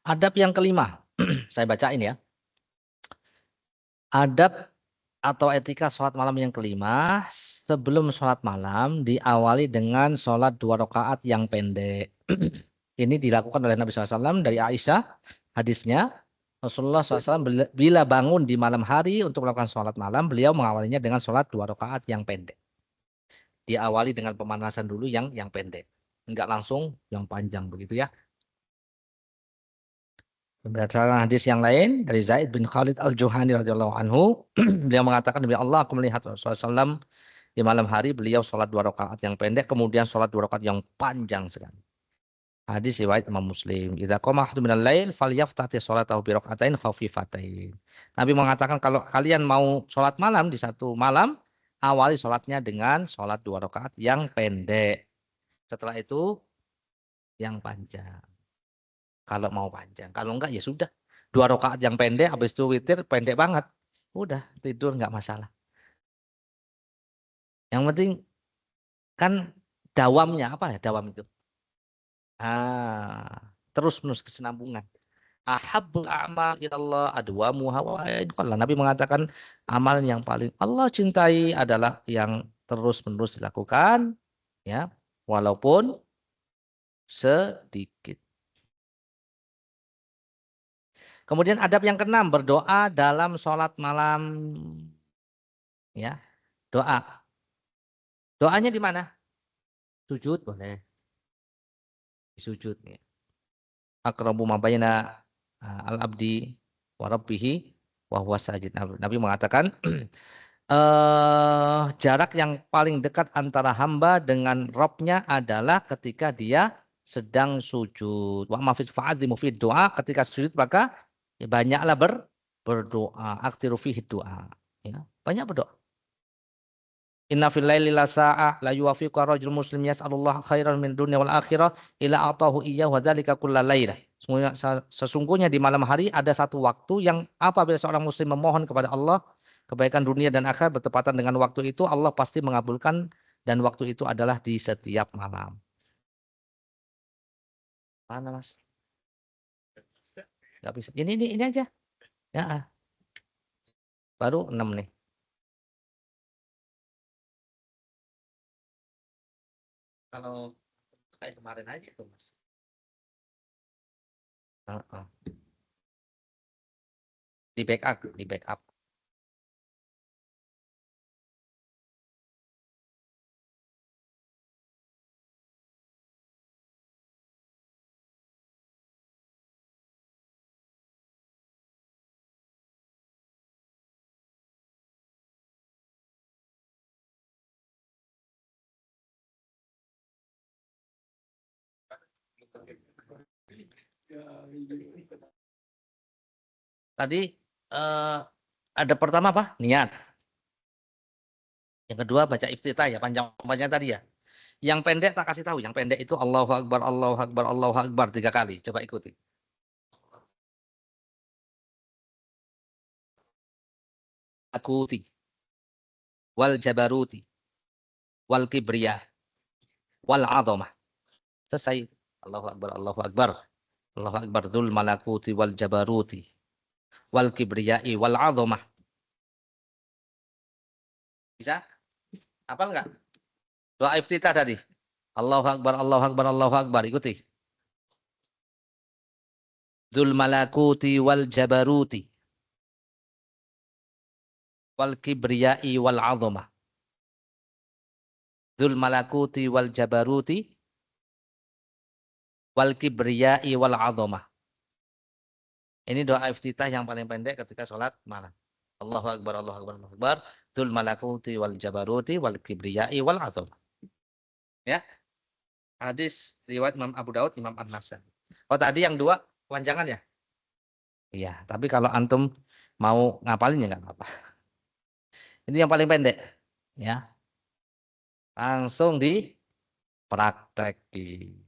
Adab yang kelima. Saya bacain ya. Adab atau etika sholat malam yang kelima, sebelum sholat malam diawali dengan sholat 2 rakaat yang pendek. Ini dilakukan oleh Nabi SAW dari Aisyah. Hadisnya, Rasulullah SAW bila bangun di malam hari untuk melakukan sholat malam, beliau mengawalinya dengan sholat 2 rakaat yang pendek. Diawali dengan pemanasan dulu yang pendek. Enggak langsung yang panjang begitu ya. Berdasarkan hadis yang lain dari Zaid bin Khalid Al-Juhani radhiyallahu anhu, beliau mengatakan demi Allah aku melihat Rasulullah SAW di malam hari beliau sholat 2 rakaat yang pendek kemudian sholat 2 rakaat yang panjang sekali. Hadis riwayat Imam Muslim. Idza qama ahadun minal lail falyaftati sholatahu bi rakaatain khafifatain. Nabi mengatakan kalau kalian mau sholat malam di satu malam, awali sholatnya dengan sholat 2 rakaat yang pendek. Setelah itu yang panjang. Kalau mau panjang, kalau enggak ya sudah. 2 rakaat yang pendek, habis itu witir pendek banget. Udah tidur enggak masalah. Yang penting kan dawamnya apa ya dawam itu? Terus menerus kesinambungan. Ahabbul a'mal ilallah adwamuha wa qalla. Nabi mengatakan amal yang paling Allah cintai adalah yang terus menerus dilakukan ya, walaupun sedikit. Kemudian adab yang keenam, berdoa dalam sholat malam. Ya, doa. Doanya di mana? Sujud boleh. Sujud. Ya. Aqrabu ma baina al-abdi wa rabbihi wa huwa sajid. Nabi mengatakan jarak yang paling dekat antara hamba dengan Rabb-nya adalah ketika dia sedang sujud. Wa ma fi fa'adzimu fi doa, ketika sujud maka ya banyaklah berdoa. Aktiru fihi doa. Ya, banyak berdoa. Inna fil laili la sa'ah la yuwafiqu rajul muslim yas'alullah khairan min dunya wal akhirah ila atahu iyyahu wa dzalika kullal lailah. Sesungguhnya di malam hari ada satu waktu yang apabila seorang muslim memohon kepada Allah kebaikan dunia dan akhirat bertepatan dengan waktu itu Allah pasti mengabulkan dan waktu itu adalah di setiap malam. Mana Mas? Enggak bisa. Ini aja. Ya. Baru 6 nih. Kalau kayak kemarin aja itu Mas. Di backup. Tadi ada pertama apa? Niat. Yang kedua baca iftitah ya, panjang-panjang tadi ya. Yang pendek tak kasih tahu. Yang pendek itu Allahu Akbar, Allahu Akbar, Allahu Akbar 3 kali. Coba ikuti. Akuti. Wal jabaruti. Wal kibriya. Wal azamah. Selesai. Allahu Akbar, Allahu Akbar. Allahu Akbar dzul malakuti wal jabaruti. Wal kibriyai wal azamah. Bisa? Hafal enggak? Doa iftitah tadi. Allahu Akbar, Allahu Akbar, Allahu Akbar. Ikuti. Dzul malakuti wal jabaruti. wal kibriyai wal 'azamah. Dzul malakuti wal jabaruti wal kibriyai wal 'azamah. Ini doa iftitah yang paling pendek ketika sholat malam. Allahu akbar, Allahu akbar, Allahu akbar. Dzul malakuti wal jabaruti wal kibriyai wal 'azamah. Ya. Hadis riwayat Imam Abu Daud, Imam An-Nasai. Oh, tadi yang dua panjangan ya? Iya, tapi kalau antum mau ngapalin ya nggak apa-apa. Ini yang paling pendek, ya. Langsung dipraktekin.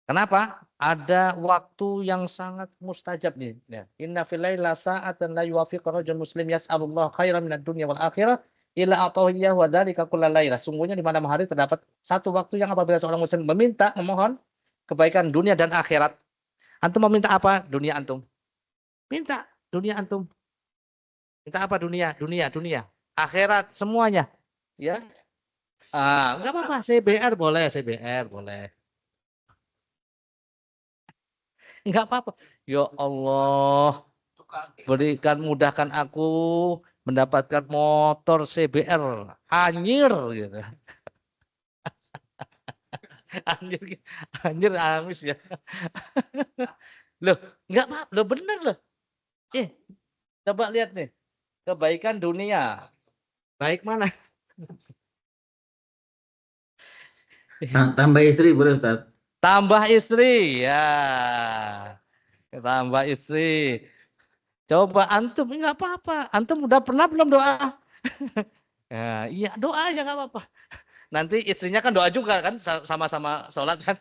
Kenapa? Ada waktu yang sangat mustajab nih. Ya. Inna fil laila sa'atan la yuwafiqu rajul muslim yas'alullah khairan minad dunya wal akhirah ila atahiyah wa dzalika kullal laila. Sungguhnya di malam hari terdapat satu waktu yang apabila seorang muslim memohon kebaikan dunia dan akhirat. Antum meminta apa? Dunia antum. Minta dunia antum. Minta apa dunia? Dunia. Akhirat semuanya. Ya. Enggak apa-apa, CBR boleh, CBR boleh. Enggak apa-apa. Ya Allah, berikan mudahkan aku mendapatkan motor CBR. Anjir gitu. Anjir amis ya. Loh, enggak apa, loh bener loh. Coba lihat nih. Kebaikan dunia. Baik mana? Tambah istri boleh Ustaz? Tambah istri, ya. Tambah istri. Coba antum, enggak apa-apa. Antum udah pernah belum doa? Ya, iya doa ya nggak apa-apa. Nanti istrinya kan doa juga kan, sama-sama sholat kan.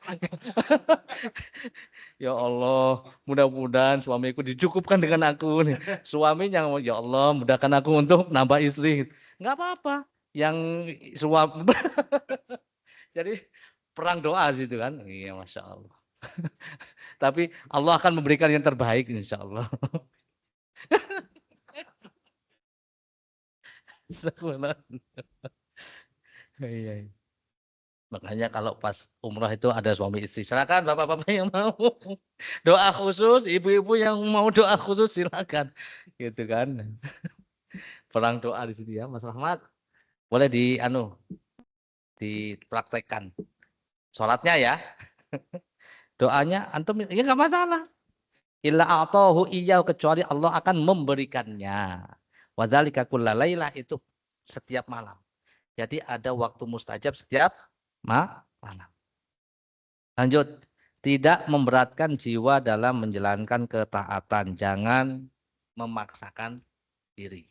Ya Allah, mudah-mudahan suamiku dicukupkan dengan aku nih. Suaminya, ya Allah, mudahkan aku untuk nambah istri. Nggak apa-apa. Yang suami, jadi perang doa situ kan. Iya, Masya Allah. Tapi Allah akan memberikan yang terbaik insya Allah. Iya. Makanya kalau pas umroh itu ada suami istri. Silakan bapak-bapak yang mau doa khusus, ibu-ibu yang mau doa khusus silakan. Gitu kan. Perang doa di sini ya, Mas Rahmat. Boleh dipraktekkan. Sholatnya ya. Doanya antum ya enggak masalah. Illa a'tahu iyyahu, kecuali Allah akan memberikannya. Wa dzalika kullalailah, itu setiap malam. Jadi ada waktu mustajab setiap malam. Lanjut, tidak memberatkan jiwa dalam menjalankan ketaatan. Jangan memaksakan diri.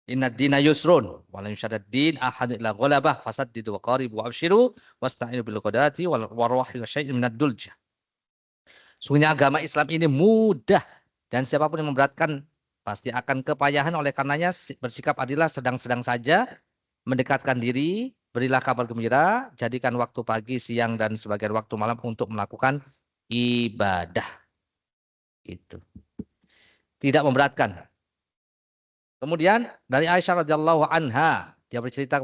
Inna dina yusrun, walau yusyadad din ahad ila ghalabah fasaddidu wa qaribu wa abshiru wasta'inu bil qadati wal warwahi wa syai'in minad duljah. Sungguhnya agama Islam ini mudah, dan siapapun yang memberatkan pasti akan kepayahan. Oleh karenanya bersikap adillah sedang-sedang saja, mendekatkan diri, berilah kabar gembira, jadikan waktu pagi, siang, dan sebagian waktu malam untuk melakukan ibadah. Itu tidak memberatkan. Kemudian dari Aisyah radhiyallahu anha, dia bercerita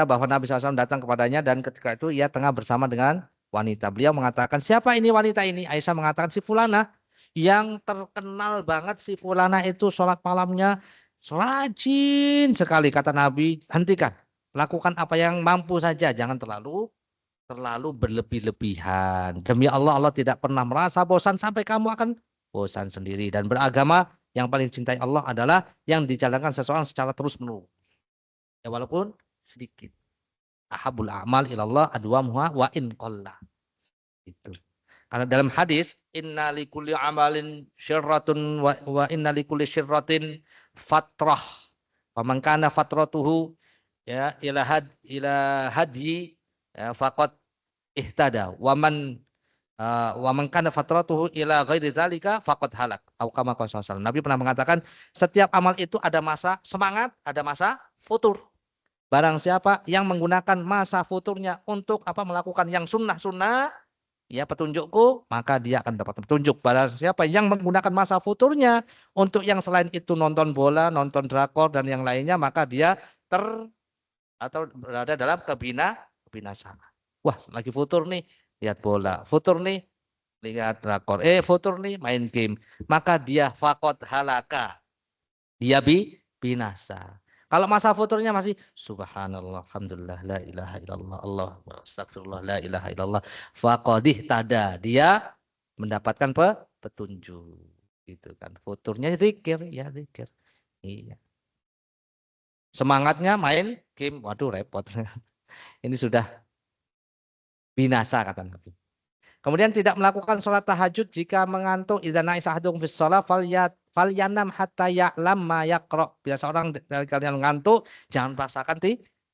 bahwa Nabi SAW datang kepadanya, dan ketika itu ia tengah bersama dengan wanita. Beliau mengatakan, siapa ini wanita ini? Aisyah mengatakan, si fulana, yang terkenal banget si fulana itu sholat malamnya rajin sekali. Kata Nabi, hentikan, lakukan apa yang mampu saja, jangan terlalu berlebih-lebihan. Demi Allah, Allah tidak pernah merasa bosan sampai kamu akan bosan sendiri. Dan beragama yang paling cintai Allah adalah yang dijalankan seseorang secara terus-menerus, ya walaupun sedikit. Ahabul a'mal ilallah adwamuha wa in qalla. Itu. Karena dalam hadis, inna likulli amalin syirratun wa inna likulli syirratin fatrah. Faman kana fatratuhu ya ila hadyi ya, faqad ihtada. Wa man kana fatratuhu ila ghairi dzalika faqad halak. Nabi pernah mengatakan, setiap amal itu ada masa semangat, ada masa futur. Barang siapa yang menggunakan masa futurnya untuk melakukan yang sunnah-sunnah, ya petunjukku, maka dia akan dapat petunjuk. Barang siapa yang menggunakan masa futurnya untuk yang selain itu, nonton bola, nonton drakor, dan yang lainnya, maka dia berada dalam kebinasaan. Wah, lagi futur nih, lihat bola. Futur nih, lihat drakor. Futur nih, main game. Maka dia faqad halaka. dia binasa. Kalau masa futurnya masih subhanallah, alhamdulillah, la ilaha illallah, Allah, astagfirullah, la ilaha illallah, faqadih tada. Dia mendapatkan petunjuk. Gitu kan. Futurnya zikir, ya zikir. Iya. Semangatnya main game, waduh repot. Ini sudah binasa kata Nabi. Kemudian tidak melakukan sholat tahajud jika mengantuk. Idza na'isa ahadukum fis shalah falyanam hatta ya'lam ma yaqra. Bila seorang dari kalian mengantuk, jangan paksakan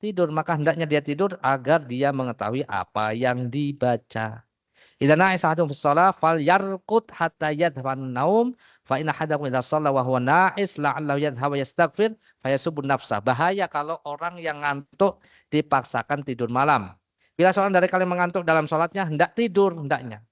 tidur, maka hendaknya dia tidur agar dia mengetahui apa yang dibaca. Idza na'isa ahadukum fis shalah falyarqut hatta yadhhan naum fa inna ahadakum idza shalla wa huwa na'is la'allahu yadhhabu yastaghfir fayasubun nafsa. Bahaya kalau orang yang ngantuk dipaksakan tidur malam. Bila seorang dari kalian mengantuk dalam sholatnya, hendak tidur, hendaknya.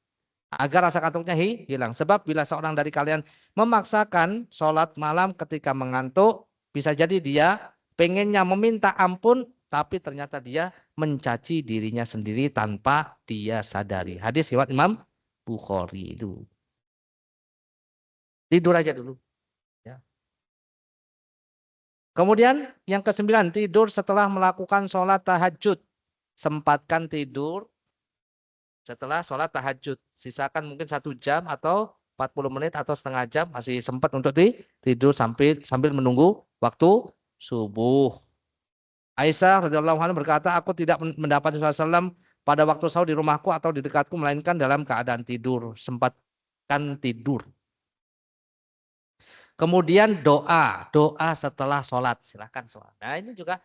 Agar rasa kantuknya hilang. Sebab bila seorang dari kalian memaksakan sholat malam ketika mengantuk, bisa jadi dia pengennya meminta ampun, tapi ternyata dia mencaci dirinya sendiri tanpa dia sadari. Hadis riwayat Imam Bukhari itu. Tidur aja dulu. Ya. Kemudian yang ke-9, tidur setelah melakukan sholat tahajud. Sempatkan tidur setelah sholat tahajud. Sisakan mungkin 1 jam atau 40 menit atau setengah jam. Masih sempat untuk tidur sambil menunggu waktu subuh. Aisyah radhiyallahu anha berkata, aku tidak mendapati Rasulullah SAW pada waktu sahur di rumahku atau di dekatku, melainkan dalam keadaan tidur. Sempatkan tidur. Kemudian doa setelah sholat. Silakan sholat. Nah ini juga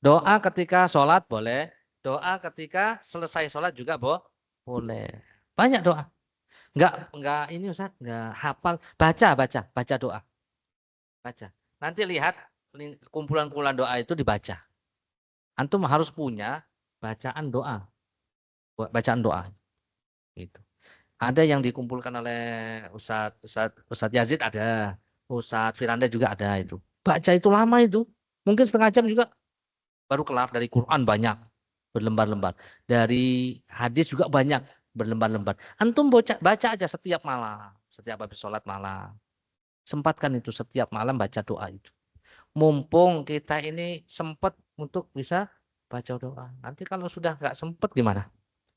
doa ketika sholat boleh. Doa ketika selesai sholat juga boleh. Banyak doa. Enggak ini Ustaz, enggak hafal. Baca doa. Baca. Nanti lihat kumpulan-kumpulan doa itu dibaca. Antum harus punya bacaan doa. Bacaan doa. Gitu. Ada yang dikumpulkan oleh Ustaz Yazid ada. Ustaz Firanda juga ada itu. Baca itu lama itu. Mungkin setengah jam juga baru kelar. Dari Quran banyak. Berlembar-lembar. Dari hadis juga banyak berlembar-lembar. Antum baca aja setiap malam, setiap habis sholat malam. Sempatkan itu setiap malam baca doa itu. Mumpung kita ini sempat untuk bisa baca doa. Nanti kalau sudah nggak sempat gimana?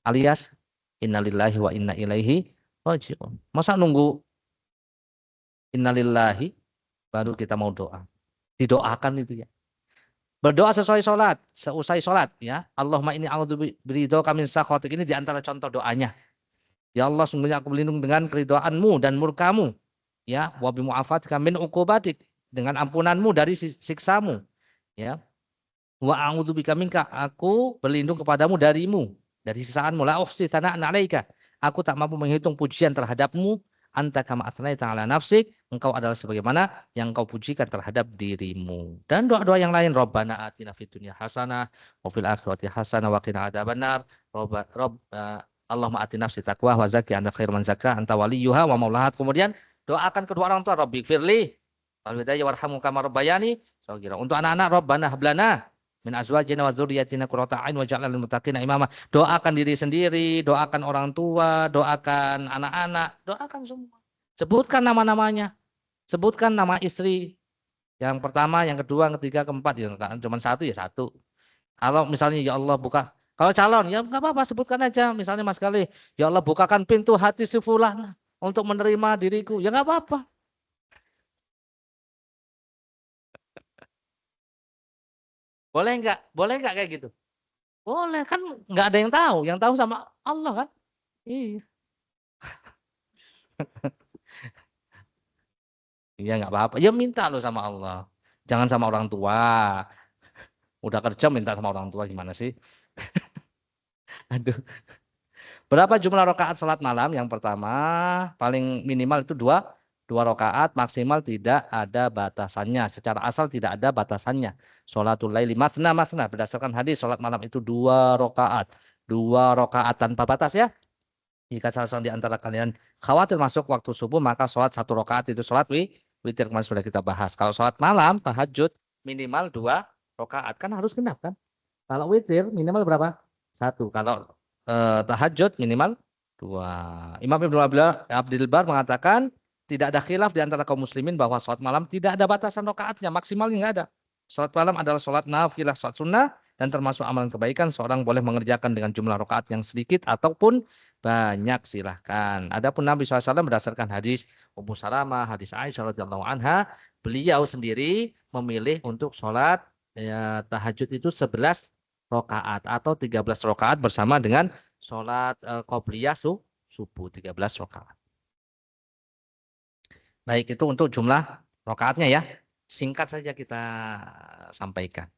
Alias innalillahi wa inna ilaihi raji'un. Masa nunggu innalillahi baru kita mau doa? Didoakan itu ya. Berdoa sesuai sholat, seusai sholat ya. Allahumma inni a'udzubika min sakhatik. Ini diantara contoh doanya. Ya Allah, sungguhnya aku berlindung dengan keridhaanmu dan murkamu. Ya, wa bi mu'afatika min uqubatik, dengan ampunanmu dari siksamu. Ya. Wa a'udzubika minka, aku berlindung kepadamu darimu, dari siksaanmu. La uhsi tsana'an 'alaika. Aku tak mampu menghitung pujian terhadapmu. Anta kama atsnaita 'ala nafsik, engkau adalah sebagaimana yang engkau pujikan terhadap dirimu. Dan doa-doa yang lain, Rabbana atina fid dunya hasanah wa fil akhirati hasanah wa qina adzabannar. Allahumma ati nafsi taqwa wa zakki anta khairu man zakka anta waliyuha wa maulaha. Kemudian doakan kedua orang tua, Rabbi firli wal hidayah warhamhum kama rabbayani shaghira. Untuk anak-anak, Rabbana hablana min azwajina wa dzurriyyatina qurrata a'yun waj'alna lil muttaqina imama. Doakan diri sendiri, doakan orang tua, doakan anak-anak, doakan semua. Sebutkan nama-namanya. Sebutkan nama istri. Yang pertama, yang kedua, yang ketiga, keempat, ya cuma satu ya satu. Kalau misalnya ya Allah buka, kalau calon ya enggak apa-apa, sebutkan aja. Misalnya Mas Kali, ya Allah bukakan pintu hati si fulan untuk menerima diriku. Ya enggak apa-apa. Boleh enggak kayak gitu? Boleh, kan enggak ada yang tahu sama Allah kan? Iya. Iya enggak apa-apa. Ya minta lo sama Allah. Jangan sama orang tua. Udah kerja minta sama orang tua gimana sih? Aduh. Berapa jumlah rakaat salat malam? Yang pertama, paling minimal itu dua rakaat, maksimal tidak ada batasannya. Secara asal tidak ada batasannya. Sholatul laili matsna matsna, berdasarkan hadis salat malam itu 2 rakaat. 2 rakaat tanpa batas ya. Jika salah seorang di antara kalian khawatir masuk waktu subuh, maka sholat 1 rakaat itu sholat witir, kemarin sudah kita bahas. Kalau sholat malam tahajud minimal 2 rakaat, kan harus genap kan? Kalau witir minimal berapa? 1. Kalau tahajud minimal 2. Imam Ibnu Abdul Bar mengatakan tidak ada khilaf di antara kaum muslimin bahwa sholat malam tidak ada batasan rakaatnya, maksimalnya nggak ada. Sholat malam adalah sholat nafilah, sholat sunnah, dan termasuk amalan kebaikan. Seorang boleh mengerjakan dengan jumlah rakaat yang sedikit ataupun banyak, silahkan. Adapun Nabi SAW berdasarkan hadis Ummu Salamah, hadis Aisyah radhiyallahu anha, beliau sendiri memilih untuk sholat tahajud itu 11 rakaat atau 13 rakaat bersama dengan sholat qobliyah subuh 13 rakaat. Baik, itu untuk jumlah rakaatnya ya. Singkat saja kita sampaikan.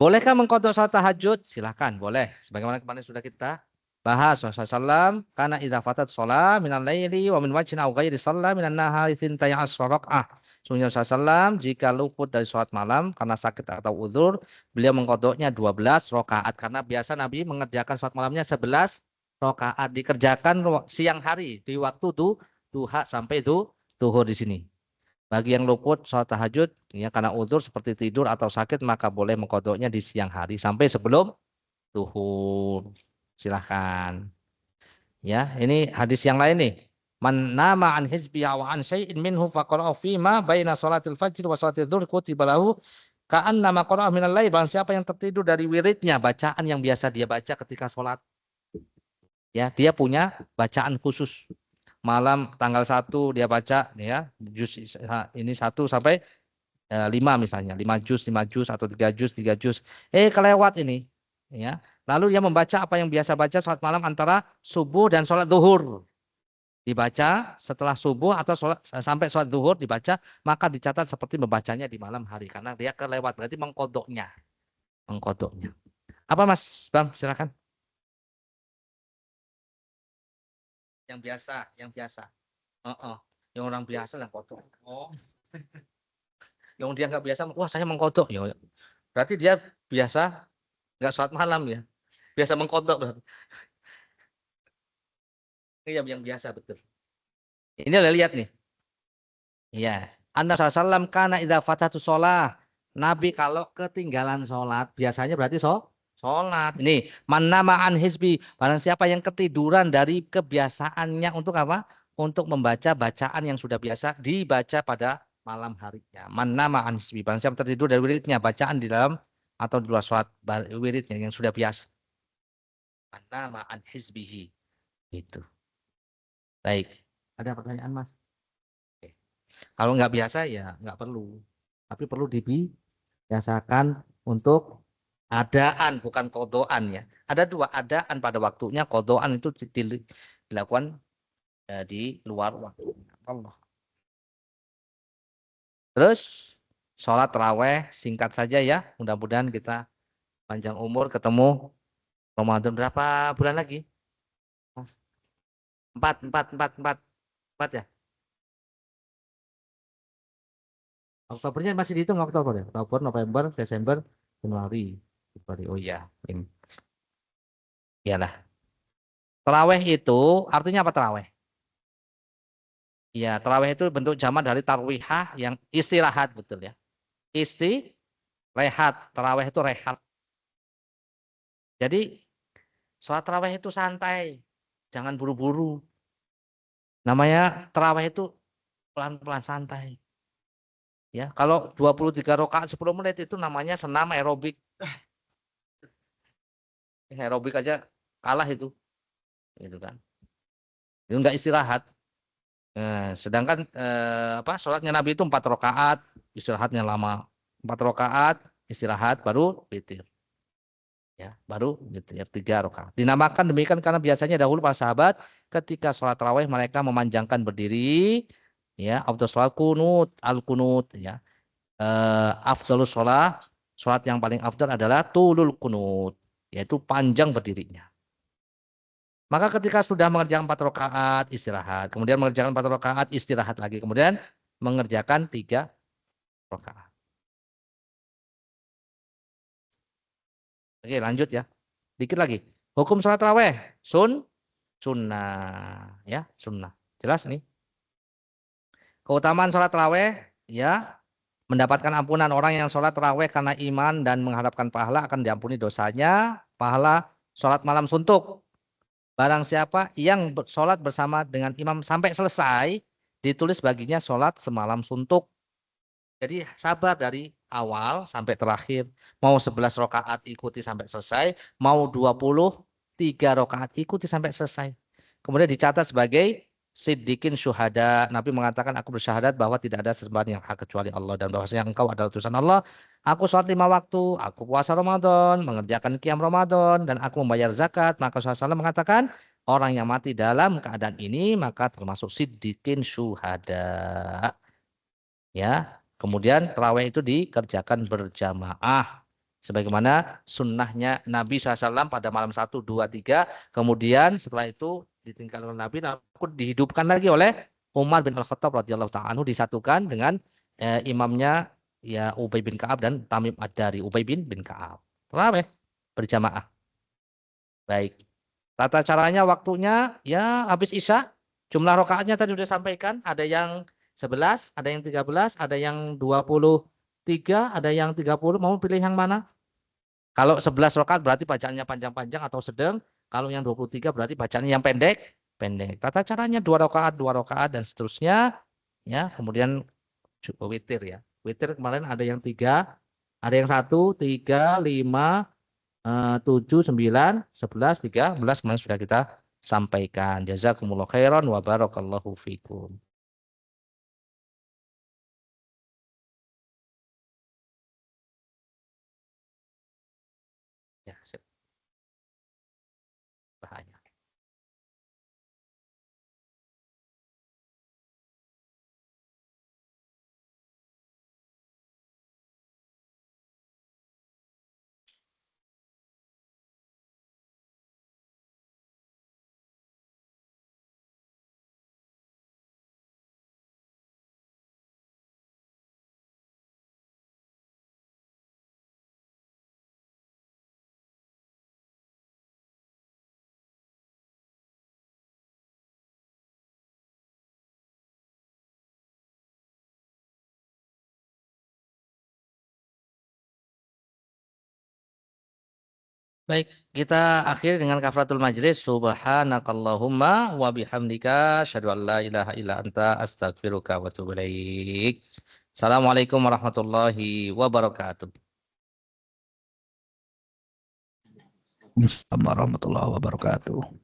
Bolehkah mengqadha salat tahajud? Silakan, boleh. Sebagaimana kemarin sudah kita bahas, Rasulullah SAW karena idza fatat shalah minal laili wa min wajhin aw ghairi shalla minan nahari 12 rakaat. Sungguh Rasulullah SAW jika luput dari sholat malam karena sakit atau uzur, beliau mengqadhanya 12 rakaat karena biasa Nabi mengerjakan sholat malamnya 11 rakaat, dikerjakan siang hari di waktu duha sampai zuhur di sini. Bagi yang luput sholat tahajud ya karena uzur seperti tidur atau sakit, maka boleh mengqadhanya di siang hari sampai sebelum zuhur. Silahkan. Ya, ini hadis yang lain nih. Man nama an hizbi wa an syai'in minhu faqra'u fi ma baina sholatil fajr wa sholatil dzuhur kutiba lahu ka'annama qara'a minal lail. Barang siapa yang tertidur dari wiridnya, bacaan yang biasa dia baca ketika sholat. Ya, dia punya bacaan khusus. Malam tanggal 1 dia baca ya juz ini 1 sampai 5 misalnya, 5 juz atau 3 juz. Kelewat ini ya. Lalu dia membaca apa yang biasa baca sholat malam antara subuh dan sholat zuhur. Dibaca setelah subuh atau sampai sholat zuhur dibaca, maka dicatat seperti membacanya di malam hari karena dia kelewat, berarti mengqadhanya. Apa Mas Bam, silakan. Yang biasa. Yang orang biasa yang qadha. Yang dia nggak biasa, wah saya mengqadha. Ya, berarti dia biasa nggak sholat malam ya. Biasa mengqadha berarti. Iya, yang biasa betul. Ini udah lihat nih. Iya. Anna sallam kana idza fatatu shalah. Nabi kalau ketinggalan sholat, biasanya berarti sholat. Ini manamaan hizbi. Barang siapa yang ketiduran dari kebiasaannya untuk apa? Untuk membaca bacaan yang sudah biasa dibaca pada malam harinya. Manamaan hizbi. Barang siapa tertidur dari wiridnya, bacaan di dalam atau di luar sholat wiridnya yang sudah biasa. Manamaan hizbihi. Itu. Baik. Ada pertanyaan Mas? Oke. Kalau nggak biasa ya nggak perlu. Tapi perlu dibiasakan untuk adaan, bukan qadhaan ya. Ada dua, adaan pada waktunya, qadhaan itu dilakukan di luar waktu. Allah. Terus sholat taraweh singkat saja ya. Mudah-mudahan kita panjang umur, ketemu Ramadan berapa bulan lagi? 4 ya. Oktobernya masih dihitung Oktober ya. Oktober, November, Desember, Januari. Oh iya. Iyalah. Taraweh itu artinya apa taraweh? Ya, taraweh itu bentuk jamak dari tarwihah yang istirahat, betul ya. Rehat. Taraweh itu rehat. Jadi sholat taraweh itu santai. Jangan buru-buru. Namanya taraweh itu pelan-pelan santai. Ya, kalau 23 rakaat 10 menit itu namanya senam aerobik. Aerobik aja kalah itu. Gitu kan. Itu enggak istirahat. Sedangkan sholatnya Nabi itu 4 rakaat, istirahatnya lama. 4 rakaat, istirahat, baru witir. Ya, baru witir 3 rakaat. Dinamakan demikian karena biasanya dahulu para sahabat ketika sholat tarawih mereka memanjangkan berdiri, ya, afdhalus sholat al-qunut, ya. Afdhalus sholat yang paling afdal adalah tulul qunut, yaitu panjang berdirinya. Maka ketika sudah mengerjakan 4 rakaat istirahat, kemudian mengerjakan 4 rakaat istirahat lagi, kemudian mengerjakan 3 rakaat. Oke, lanjut ya. Dikit lagi. Hukum sholat tarawih sunnah, ya, sunnah. Jelas nih. Keutamaan sholat tarawih, ya, mendapatkan ampunan. Orang yang sholat tarawih karena iman dan mengharapkan pahala akan diampuni dosanya. Pahala sholat malam suntuk. Barang siapa yang sholat bersama dengan imam sampai selesai, ditulis baginya sholat semalam suntuk. Jadi sabar dari awal sampai terakhir. Mau 11 rakaat ikuti sampai selesai, mau 23 rakaat ikuti sampai selesai. Kemudian dicatat sebagai siddiqin syuhada. Nabi mengatakan, aku bersyahadat bahwa tidak ada sesembahan yang hak kecuali Allah dan bahwasanya engkau adalah utusan Allah. Aku sholat 5 waktu, aku puasa Ramadan, mengerjakan qiyam Ramadan, dan aku membayar zakat. Maka Rasulullah mengatakan, orang yang mati dalam keadaan ini maka termasuk siddiqin syuhada. Ya, kemudian tarawih itu dikerjakan berjamaah. Sebagaimana sunnahnya Nabi SAW pada malam 1, 2, 3. Kemudian setelah itu ditinggalkan oleh Nabi, aku dihidupkan lagi oleh Umar bin Al-Khattab radhiyallahu ta'ala anhu, disatukan dengan imamnya ya Ubay bin Ka'ab dan Tamim Ad-Dari. Ubay bin Ka'ab. Tarawih berjamaah. Baik. Tata caranya waktunya ya habis Isya. Jumlah rakaatnya tadi sudah sampaikan. Ada yang 11, ada yang 13, ada yang 23, ada yang 30. Mau pilih yang mana? Kalau 11 rakaat berarti bacaannya panjang-panjang atau sedang. Kalau yang 23 berarti bacaannya yang pendek. Pendek. Tata caranya 2 rakaat dan seterusnya. Ya, kemudian witir ya. Witir kemarin ada yang 3, ada yang 1, 3, 5, 7, 9, 11, 13 kemarin sudah kita sampaikan. Jazakumullah khairan wa barakallahu fikum. Ya, sip. Bahaya. Baik, kita akhiri dengan kafaratul majlis. Subhanakallahumma wa bihamdika asyhadu an la ilaha illa anta astaghfiruka wa atubu ilaik. Assalamualaikum warahmatullahi wabarakatuh. Assalamualaikum warahmatullahi wabarakatuh.